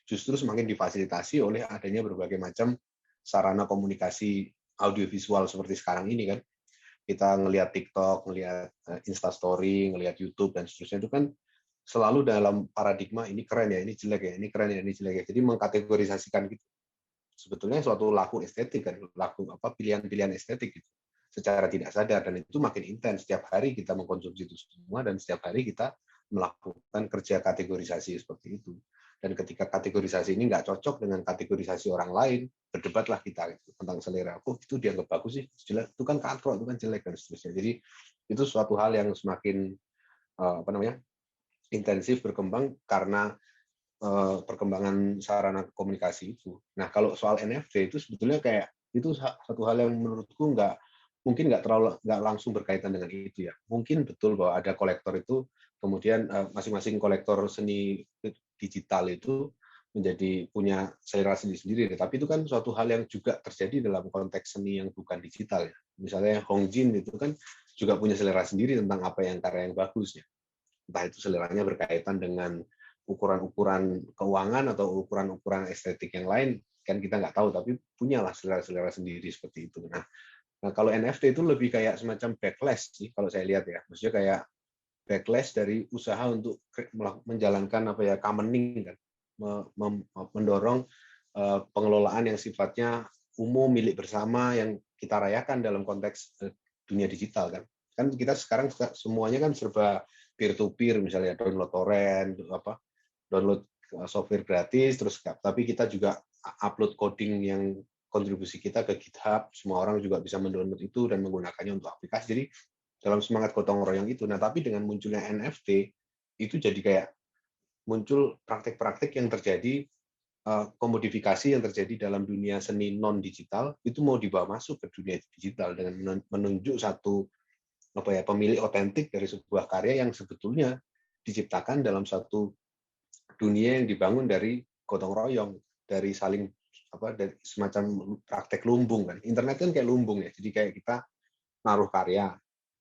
justru semakin difasilitasi oleh adanya berbagai macam sarana komunikasi audiovisual seperti sekarang ini kan. Kita ngelihat TikTok, ngelihat Instastory, ngelihat YouTube dan seterusnya itu kan selalu dalam paradigma ini keren ya, ini jelek ya, ini keren ya, ini jelek ya. Jadi mengkategorisasikan gitu. Sebetulnya suatu laku estetik kan, laku apa pilihan-pilihan estetik gitu, secara tidak sadar, dan itu makin intens. Setiap hari kita mengkonsumsi itu semua dan setiap hari kita melakukan kerja kategorisasi seperti itu. Dan ketika kategorisasi ini nggak cocok dengan kategorisasi orang lain, berdebatlah kita gitu, tentang selera. Oh, itu dianggap bagus sih, jelek, itu kan katrok, itu kan jelek dan seterusnya. Jadi itu suatu hal yang semakin apa namanya intensif berkembang karena perkembangan sarana komunikasi itu. Nah, kalau soal NFT itu sebetulnya kayak itu satu hal yang menurutku mungkin nggak langsung berkaitan dengan itu ya. Mungkin betul bahwa ada kolektor itu, kemudian masing-masing kolektor seni digital itu menjadi punya selera sendiri-sendiri. Tapi itu kan suatu hal yang juga terjadi dalam konteks seni yang bukan digital ya. Misalnya Hong Jin itu kan juga punya selera sendiri tentang apa yang karya yang bagus ya. Entah itu seleranya berkaitan dengan ukuran-ukuran keuangan atau ukuran-ukuran estetik yang lain, kan kita nggak tahu, tapi punyalah selera-selera sendiri seperti itu. Nah, kalau NFT itu lebih kayak semacam backlash sih kalau saya lihat ya. Maksudnya kayak backlash dari usaha untuk menjalankan apa ya, commoning kan, mendorong pengelolaan yang sifatnya umum, milik bersama, yang kita rayakan dalam konteks dunia digital kan. Kan kita sekarang semuanya kan serba peer to peer, misalnya download torrent, download software gratis, terus tapi kita juga upload coding yang kontribusi kita ke GitHub, semua orang juga bisa mendownload itu dan menggunakannya untuk aplikasi. Jadi dalam semangat gotong royong itu. Nah, tapi dengan munculnya NFT itu jadi kayak muncul praktek-praktek yang terjadi, komodifikasi yang terjadi dalam dunia seni non digital itu mau dibawa masuk ke dunia digital dengan menunjuk satu apa ya, pemilik otentik dari sebuah karya yang sebetulnya diciptakan dalam satu dunia yang dibangun dari gotong royong, dari saling dari semacam praktek lumbung kan. Internet kan kayak lumbung ya. Jadi kayak kita naruh karya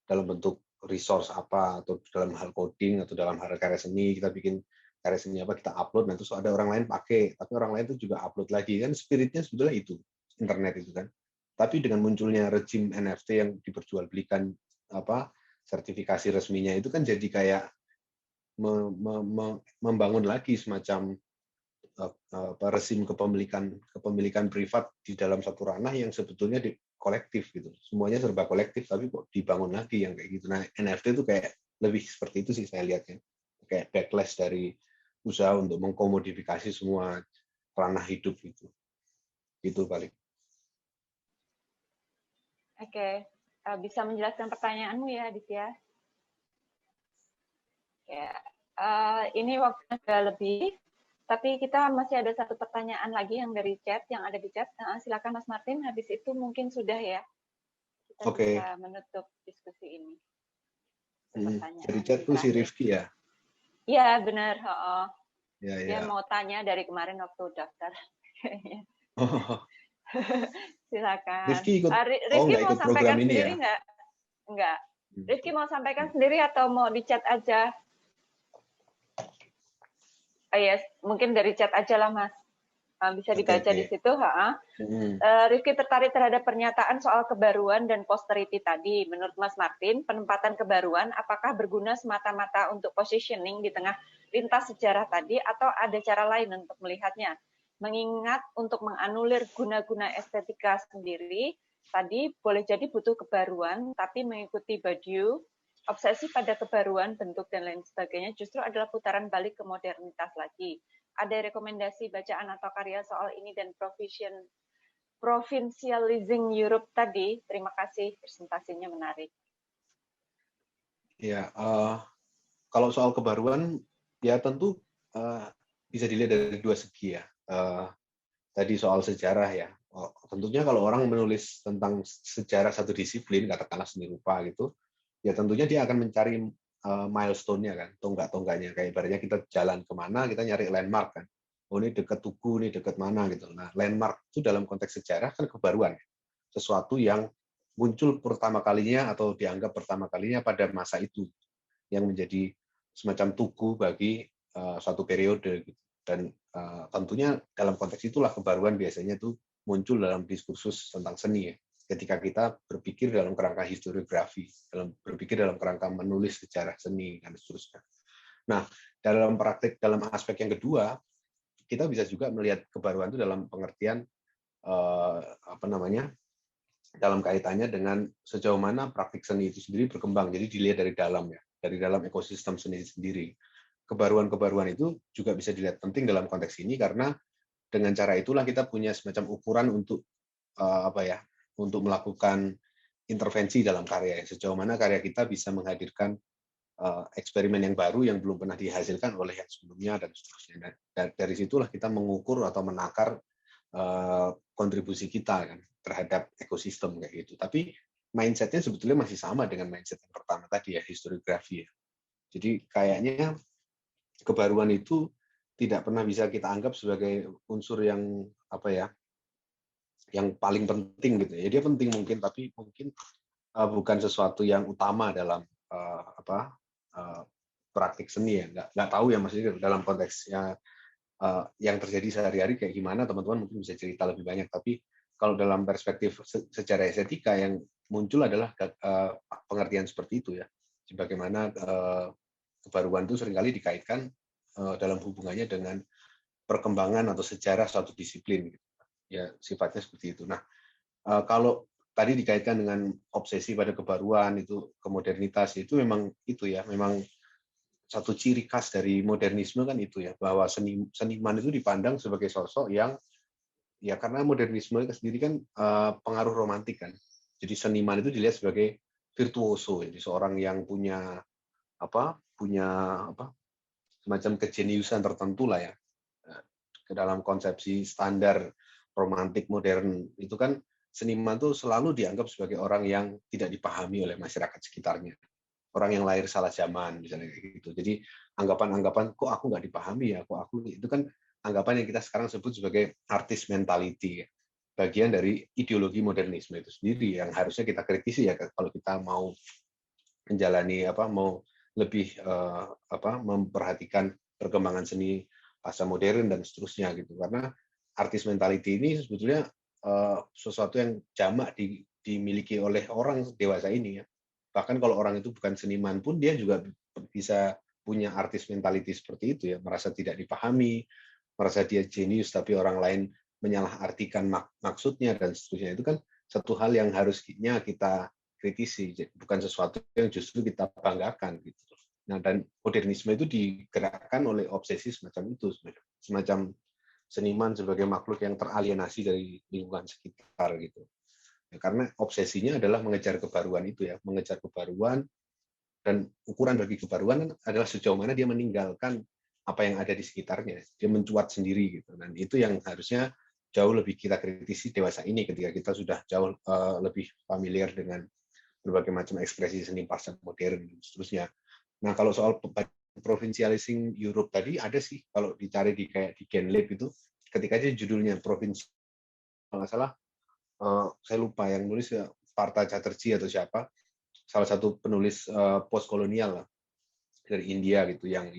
dalam bentuk resource apa, atau dalam hal coding atau dalam hal karya seni, kita bikin karya seni apa, kita upload, nah terus ada orang lain pakai, tapi orang lain itu juga upload lagi kan. Spiritnya sebetulnya itu internet itu kan. Tapi dengan munculnya rejim NFT yang diperjualbelikan sertifikasi resminya itu kan jadi kayak membangun lagi semacam rezim kepemilikan privat di dalam satu ranah yang sebetulnya kolektif gitu. Semuanya serba kolektif tapi kok dibangun lagi yang kayak gitu. Nah, NFT itu kayak lebih seperti itu sih saya lihatnya. Kayak backlash dari usaha untuk mengkomodifikasi semua ranah hidup gitu. Itu paling. Oke, bisa menjelaskan pertanyaanmu ya, Aditya? Ya, ini waktunya sudah lebih, tapi kita masih ada satu pertanyaan lagi yang dari chat, yang ada di chat. Silakan Mas Martin, habis itu mungkin sudah ya. kita Oke. bisa menutup diskusi ini. Dari chat tuh si Rifki ya? Iya, benar. Ya, Dia ya. mau tanya dari kemarin waktu daftar. Oh, Silakan. Rifki ikut, Rifki nggak mau ikut program sampaikan ini sendiri ya? nggak? Enggak. Rifki mau sampaikan sendiri atau mau di chat aja? Oh yes, mungkin dari chat aja lah, Mas. Bisa dibaca di situ. Rifki tertarik terhadap pernyataan soal kebaruan dan posterity tadi. Menurut Mas Martin, penempatan kebaruan apakah berguna semata-mata untuk positioning di tengah lintas sejarah tadi atau ada cara lain untuk melihatnya? Mengingat untuk menganulir guna-guna estetika sendiri, tadi boleh jadi butuh kebaruan, tapi mengikuti Badiou, obsesi pada kebaruan, bentuk, dan lain sebagainya justru adalah putaran balik ke modernitas lagi. Ada rekomendasi bacaan atau karya soal ini dan provincializing Europe tadi? Terima kasih, presentasinya menarik. Ya, kalau soal kebaruan, ya tentu bisa dilihat dari dua segi ya. Tadi soal sejarah ya. Tentunya kalau orang menulis tentang sejarah satu disiplin, katakanlah seni rupa gitu, ya tentunya dia akan mencari milestone-nya kan, tonggak-tonggaknya. Kayak ibaratnya kita jalan kemana, kita nyari landmark kan. Oh ini dekat Tugu, ini dekat mana gitu. Nah landmark itu dalam konteks sejarah kan kebaruan. Sesuatu yang muncul pertama kalinya atau dianggap pertama kalinya pada masa itu. Yang menjadi semacam tugu bagi suatu periode. Gitu. Dan tentunya dalam konteks itulah kebaruan biasanya itu muncul dalam diskursus tentang seni ya. Ketika kita berpikir dalam kerangka historiografi, berpikir dalam kerangka menulis sejarah seni dan seterusnya. Nah, dalam praktik, dalam aspek yang kedua, kita bisa juga melihat kebaruan itu dalam pengertian dalam kaitannya dengan sejauh mana praktik seni itu sendiri berkembang. Jadi dilihat dari dalam ya, dari dalam ekosistem seni sendiri. Kebaruan-kebaruan itu juga bisa dilihat penting dalam konteks ini karena dengan cara itulah kita punya semacam ukuran untuk untuk melakukan intervensi dalam karya. Sejauh mana karya kita bisa menghadirkan eksperimen yang baru yang belum pernah dihasilkan oleh yang sebelumnya dan seterusnya. Dari situlah kita mengukur atau menakar kontribusi kita kan terhadap ekosistem kayak gitu. Tapi mindsetnya sebetulnya masih sama dengan mindset yang pertama tadi ya, historiografi ya. Jadi kayaknya kebaruan itu tidak pernah bisa kita anggap sebagai unsur yang yang paling penting gitu ya. Dia penting mungkin, tapi mungkin bukan sesuatu yang utama dalam praktik seni ya. Nggak tahu ya maksudnya dalam konteksnya yang terjadi sehari-hari kayak gimana, teman-teman mungkin bisa cerita lebih banyak. Tapi kalau dalam perspektif secara estetika yang muncul adalah pengertian seperti itu ya. Bagaimana kebaruan itu seringkali dikaitkan dalam hubungannya dengan perkembangan atau sejarah suatu disiplin. Ya sifatnya seperti itu. Nah, kalau tadi dikaitkan dengan obsesi pada kebaruan itu ke modernitas itu memang itu ya, memang satu ciri khas dari modernisme kan itu ya, bahwa seniman itu dipandang sebagai sosok yang ya karena modernisme itu sendiri kan pengaruh romantik kan. Jadi seniman itu dilihat sebagai virtuoso, jadi seorang yang punya semacam kejeniusan tertentu lah ya. Ke dalam konsepsi standar romantik modern itu kan seniman tuh selalu dianggap sebagai orang yang tidak dipahami oleh masyarakat sekitarnya, orang yang lahir salah zaman misalnya kayak gitu. Jadi anggapan-anggapan kok aku nggak dipahami ya, kok aku itu kan anggapan yang kita sekarang sebut sebagai artist mentality, bagian dari ideologi modernisme itu sendiri yang harusnya kita kritisi ya kalau kita mau menjalani mau lebih memperhatikan perkembangan seni pasca modern dan seterusnya gitu, karena artist mentality ini sebetulnya sesuatu yang jamak dimiliki oleh orang dewasa ini ya. Bahkan kalau orang itu bukan seniman pun dia juga bisa punya artist mentality seperti itu ya, merasa tidak dipahami, merasa dia jenius tapi orang lain menyalahartikan maksudnya dan seterusnya. Itu kan satu hal yang harusnya kita kritisi, bukan sesuatu yang justru kita banggakan gitu. Nah, dan modernisme itu digerakkan oleh obsesi semacam itu, semacam seniman sebagai makhluk yang teralienasi dari lingkungan sekitar gitu. Ya, karena obsesinya adalah mengejar kebaruan itu ya, mengejar kebaruan, dan ukuran bagi kebaruan adalah sejauh mana dia meninggalkan apa yang ada di sekitarnya, dia mencuat sendiri gitu. Dan itu yang harusnya jauh lebih kita kritisi dewasa ini ketika kita sudah jauh lebih familiar dengan berbagai macam ekspresi seni pasca modern dan seterusnya. Nah, kalau soal provinsialising Europe tadi ada sih, kalau dicari di kayak di Genlab itu, ketika aja judulnya provinsi, kalau nggak salah, saya lupa yang nulis ya, Partha Chatterjee atau siapa, salah satu penulis postkolonial lah dari India gitu, yang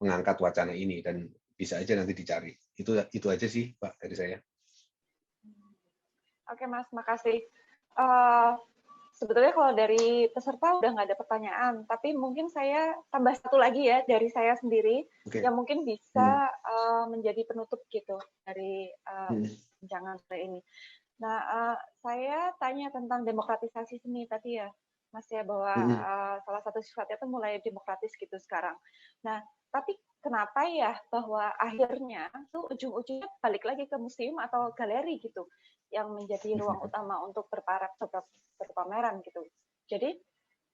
mengangkat wacana ini, dan bisa aja nanti dicari. Itu aja sih, Pak, dari saya. Oke, Mas, makasih. Sebetulnya kalau dari peserta udah nggak ada pertanyaan, tapi mungkin saya tambah satu lagi ya dari saya sendiri, yang mungkin bisa menjadi penutup gitu dari perbincangan ini. Nah, saya tanya tentang demokratisasi seni tadi ya, Mas ya, bahwa salah satu sifatnya itu mulai demokratis gitu sekarang. Nah, tapi kenapa ya bahwa akhirnya tuh ujung-ujungnya balik lagi ke museum atau galeri gitu, yang menjadi ruang utama untuk berpameran gitu. Jadi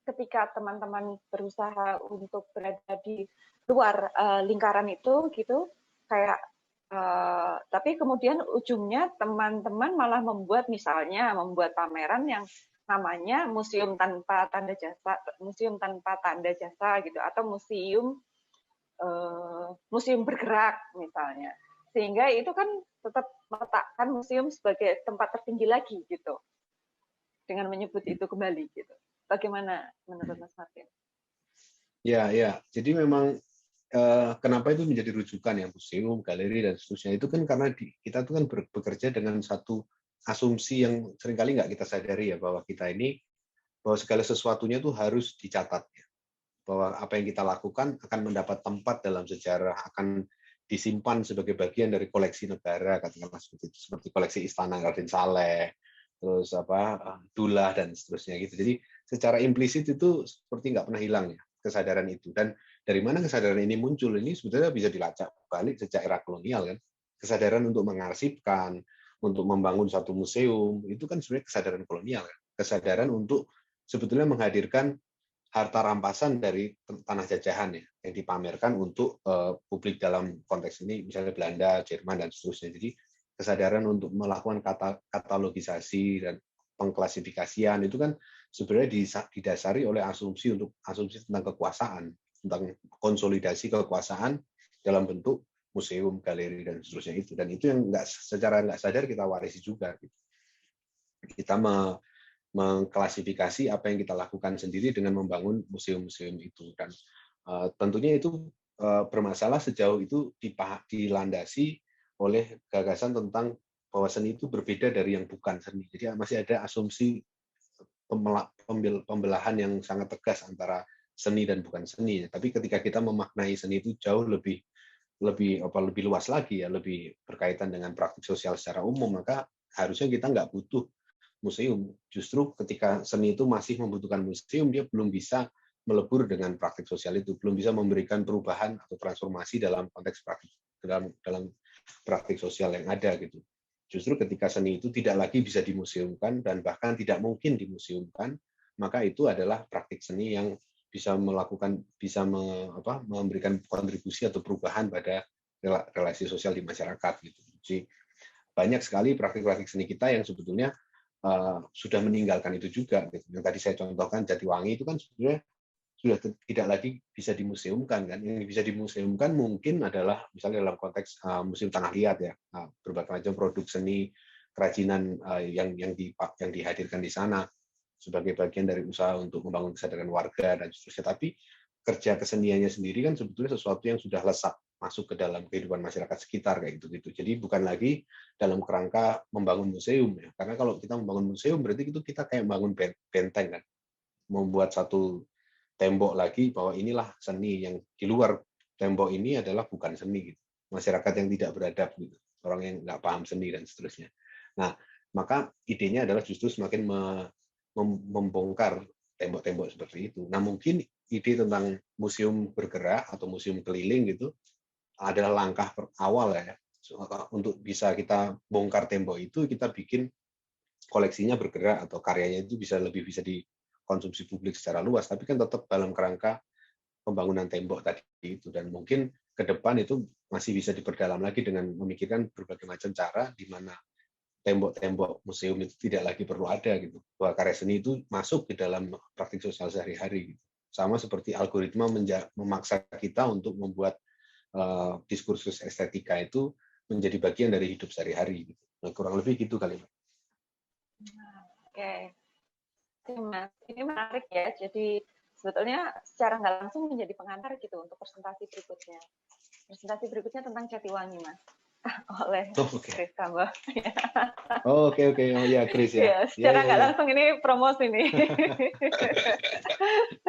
ketika teman-teman berusaha untuk berada di luar lingkaran itu gitu, kayak tapi kemudian ujungnya teman-teman malah membuat pameran yang namanya museum tanpa tanda jasa gitu, atau museum bergerak misalnya, sehingga itu kan tetap meletakkan museum sebagai tempat tertinggi lagi gitu dengan menyebut itu kembali gitu. Bagaimana menurut Mas Martin? Ya, jadi memang kenapa itu menjadi rujukan ya, museum, galeri dan seterusnya, itu kan karena kita tuh kan bekerja dengan satu asumsi yang seringkali nggak kita sadari ya, bahwa segala sesuatunya tuh harus dicatat ya. Bahwa apa yang kita lakukan akan mendapat tempat dalam sejarah, akan disimpan sebagai bagian dari koleksi negara, katakanlah seperti itu, seperti koleksi Istana Raden Saleh, terus Dullah dan seterusnya gitu. Jadi secara implisit itu seperti nggak pernah hilang ya kesadaran itu. Dan dari mana kesadaran ini muncul? Ini sebetulnya bisa dilacak balik sejak era kolonial kan. Kesadaran untuk mengarsipkan, untuk membangun satu museum, itu kan sebenarnya kesadaran kolonial kan. Kesadaran untuk sebetulnya menghadirkan harta rampasan dari tanah jajahan ya, yang dipamerkan untuk publik dalam konteks ini, misalnya Belanda, Jerman, dan seterusnya. Jadi kesadaran untuk melakukan katalogisasi dan pengklasifikasian itu kan sebenarnya didasari oleh asumsi tentang kekuasaan, tentang konsolidasi kekuasaan dalam bentuk museum, galeri, dan seterusnya itu. Dan itu yang secara nggak sadar kita warisi juga. Kita mengklasifikasi apa yang kita lakukan sendiri dengan membangun museum-museum itu, dan tentunya itu bermasalah sejauh itu dilandasi oleh gagasan tentang bahwa seni itu berbeda dari yang bukan seni. Jadi masih ada asumsi pembelahan yang sangat tegas antara seni dan bukan seni. Tapi ketika kita memaknai seni itu jauh lebih luas lagi ya, lebih berkaitan dengan praktik sosial secara umum, maka harusnya kita nggak butuh museum. Justru ketika seni itu masih membutuhkan museum, dia belum bisa melebur dengan praktik sosial itu, belum bisa memberikan perubahan atau transformasi dalam konteks praktik, dalam praktik sosial yang ada gitu. Justru ketika seni itu tidak lagi bisa dimuseumkan dan bahkan tidak mungkin dimuseumkan, maka itu adalah praktik seni yang bisa memberikan kontribusi atau perubahan pada relasi sosial di masyarakat gitu. Jadi banyak sekali praktik-praktik seni kita yang sebetulnya sudah meninggalkan itu juga. Yang tadi saya contohkan Jatiwangi itu kan sebenarnya sudah tidak lagi bisa dimuseumkan kan. Yang bisa dimuseumkan mungkin adalah misalnya dalam konteks Museum Tanah Liat ya, berbagai macam produk seni kerajinan yang dihadirkan di sana sebagai bagian dari usaha untuk membangun kesadaran warga dan seterusnya. Tapi kerja keseniannya sendiri kan sebetulnya sesuatu yang sudah lesat masuk ke dalam kehidupan masyarakat sekitar kayak gitu. Jadi bukan lagi dalam kerangka membangun museum ya. Karena kalau kita membangun museum berarti itu kita kayak membangun benteng kan. Membuat satu tembok lagi bahwa inilah seni, yang di luar tembok ini adalah bukan seni gitu. Masyarakat yang tidak beradab gitu. Orang yang nggak paham seni dan seterusnya. Nah, maka idenya adalah justru semakin membongkar tembok-tembok seperti itu. Nah, mungkin ide tentang museum bergerak atau museum keliling gitu adalah langkah awal ya, untuk bisa kita bongkar tembok itu, kita bikin koleksinya bergerak atau karyanya itu lebih bisa dikonsumsi publik secara luas, tapi kan tetap dalam kerangka pembangunan tembok tadi itu. Dan mungkin ke depan itu masih bisa diperdalam lagi dengan memikirkan berbagai macam cara di mana tembok-tembok museum itu tidak lagi perlu ada gitu. Bahwa karya seni itu masuk ke dalam praktik sosial sehari-hari. Gitu. Sama seperti algoritma memaksa kita untuk membuat diskursus estetika itu menjadi bagian dari hidup sehari-hari. Gitu. Nah, kurang lebih gitu kali, Mbak. Oke. Ini menarik ya. Jadi sebetulnya secara nggak langsung menjadi pengantar gitu untuk presentasi berikutnya. Presentasi berikutnya tentang Jatiwangi, Mas. Oleh Chris Sambo. Oke. Oh ya, Chris ya. Ya, secara nggak langsung ini promosi nih.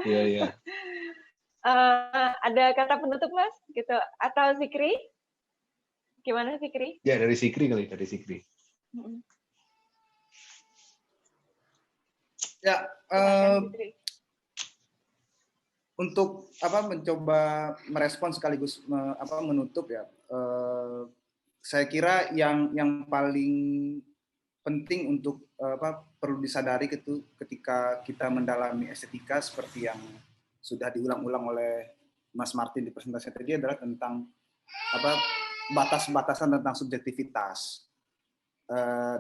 Iya. Ada kata penutup, Mas? Gitu. Atau Zikri? Gimana Zikri? Ya, dari Zikri kali, dari Zikri. Ya, untuk mencoba merespon sekaligus menutup ya. Saya kira yang paling penting untuk perlu disadari itu ketika kita mendalami estetika seperti yang sudah diulang-ulang oleh Mas Martin di presentasi tadi adalah tentang batas-batasan tentang subjektivitas.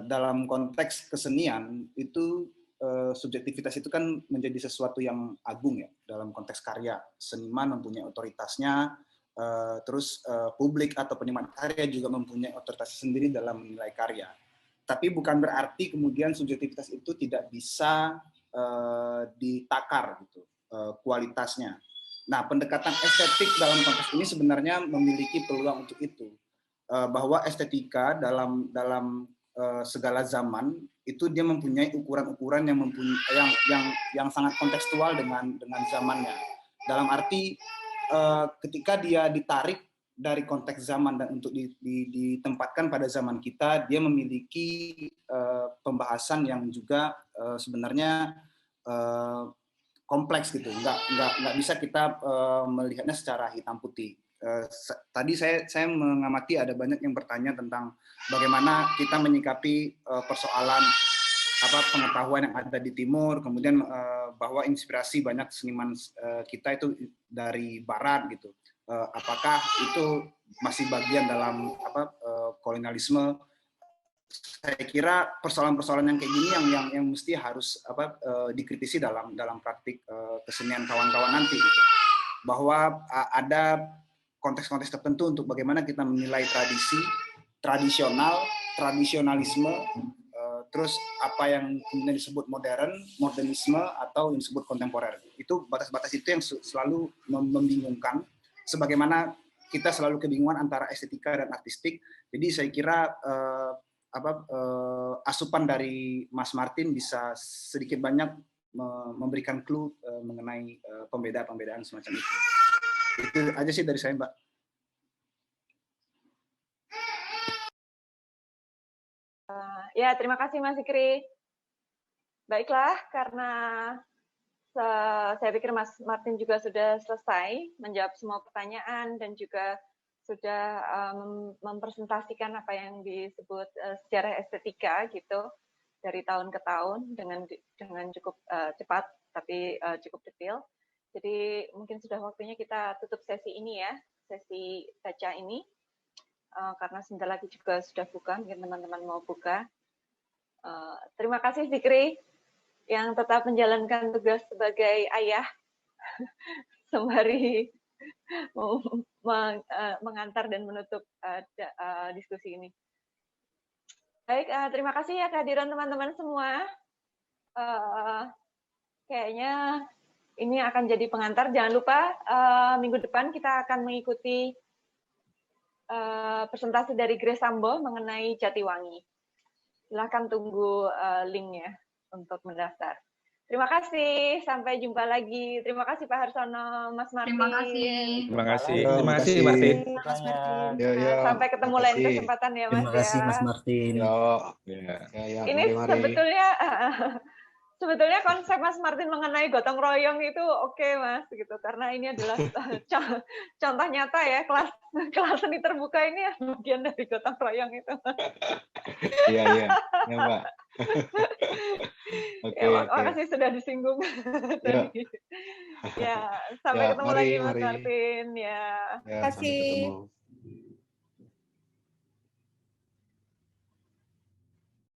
Dalam konteks kesenian itu subjektivitas itu kan menjadi sesuatu yang agung ya dalam konteks karya. Seniman mempunyai otoritasnya, terus publik atau penikmat karya juga mempunyai otoritas sendiri dalam menilai karya. Tapi bukan berarti kemudian subjektivitas itu tidak bisa ditakar gitu kualitasnya. Nah, pendekatan estetik dalam konteks ini sebenarnya memiliki peluang untuk itu, bahwa estetika dalam segala zaman itu dia mempunyai ukuran-ukuran yang sangat kontekstual dengan zamannya. Dalam arti ketika dia ditarik dari konteks zaman dan untuk ditempatkan pada zaman kita, dia memiliki pembahasan yang juga sebenarnya kompleks gitu. Nggak bisa kita melihatnya secara hitam putih. Tadi saya mengamati ada banyak yang bertanya tentang bagaimana kita menyikapi persoalan pengetahuan yang ada di timur, kemudian bahwa inspirasi banyak seniman kita itu dari barat gitu. Apakah itu masih bagian dalam kolonialisme? Saya kira persoalan-persoalan yang kayak gini yang mesti harus dikritisi dalam praktik kesenian kawan-kawan nanti gitu. Bahwa ada konteks-konteks tertentu untuk bagaimana kita menilai tradisionalisme, terus apa yang kemudian disebut modernisme atau yang disebut kontemporer. Itu batas-batas itu yang selalu membingungkan, sebagaimana kita selalu kebingungan antara estetika dan artistik. Jadi saya kira asupan dari Mas Martin bisa sedikit banyak memberikan clue mengenai pembedaan semacam itu. Itu aja sih dari saya, Mbak. Ya, terima kasih Mas Zikri. Baiklah, karena saya pikir Mas Martin juga sudah selesai menjawab semua pertanyaan dan juga sudah mempresentasikan apa yang disebut sejarah estetika gitu dari tahun ke tahun dengan cukup cepat tapi cukup detail. Jadi mungkin sudah waktunya kita tutup sesi ini ya, sesi baca ini, karena sebentar lagi juga sudah buka, mungkin teman-teman mau buka. Terima kasih Zikri yang tetap menjalankan tugas sebagai ayah sembari mengantar dan menutup diskusi ini. Baik, terima kasih ya kehadiran teman-teman semua. Kayaknya ini akan jadi pengantar. Jangan lupa minggu depan kita akan mengikuti presentasi dari Grace Sambo mengenai Jatiwangi. Silakan tunggu linknya untuk mendaftar. Terima kasih, sampai jumpa lagi. Terima kasih Pak Harsono, Mas Martin. Terima kasih. Terima kasih Martin. Mas Martin. Sampai ketemu lain kesempatan ya Mas. Terima kasih Mas Martin. Ini sebetulnya konsep Mas Martin mengenai gotong royong itu oke, Mas, gitu, karena ini adalah contoh nyata ya, kelas seni terbuka ini bagian dari gotong royong itu. Iya Mbak. Makasih sudah disinggung. Ya, sampai ketemu mari, lagi Mas mari. Martin. Ya. Ya, sampai ketemu.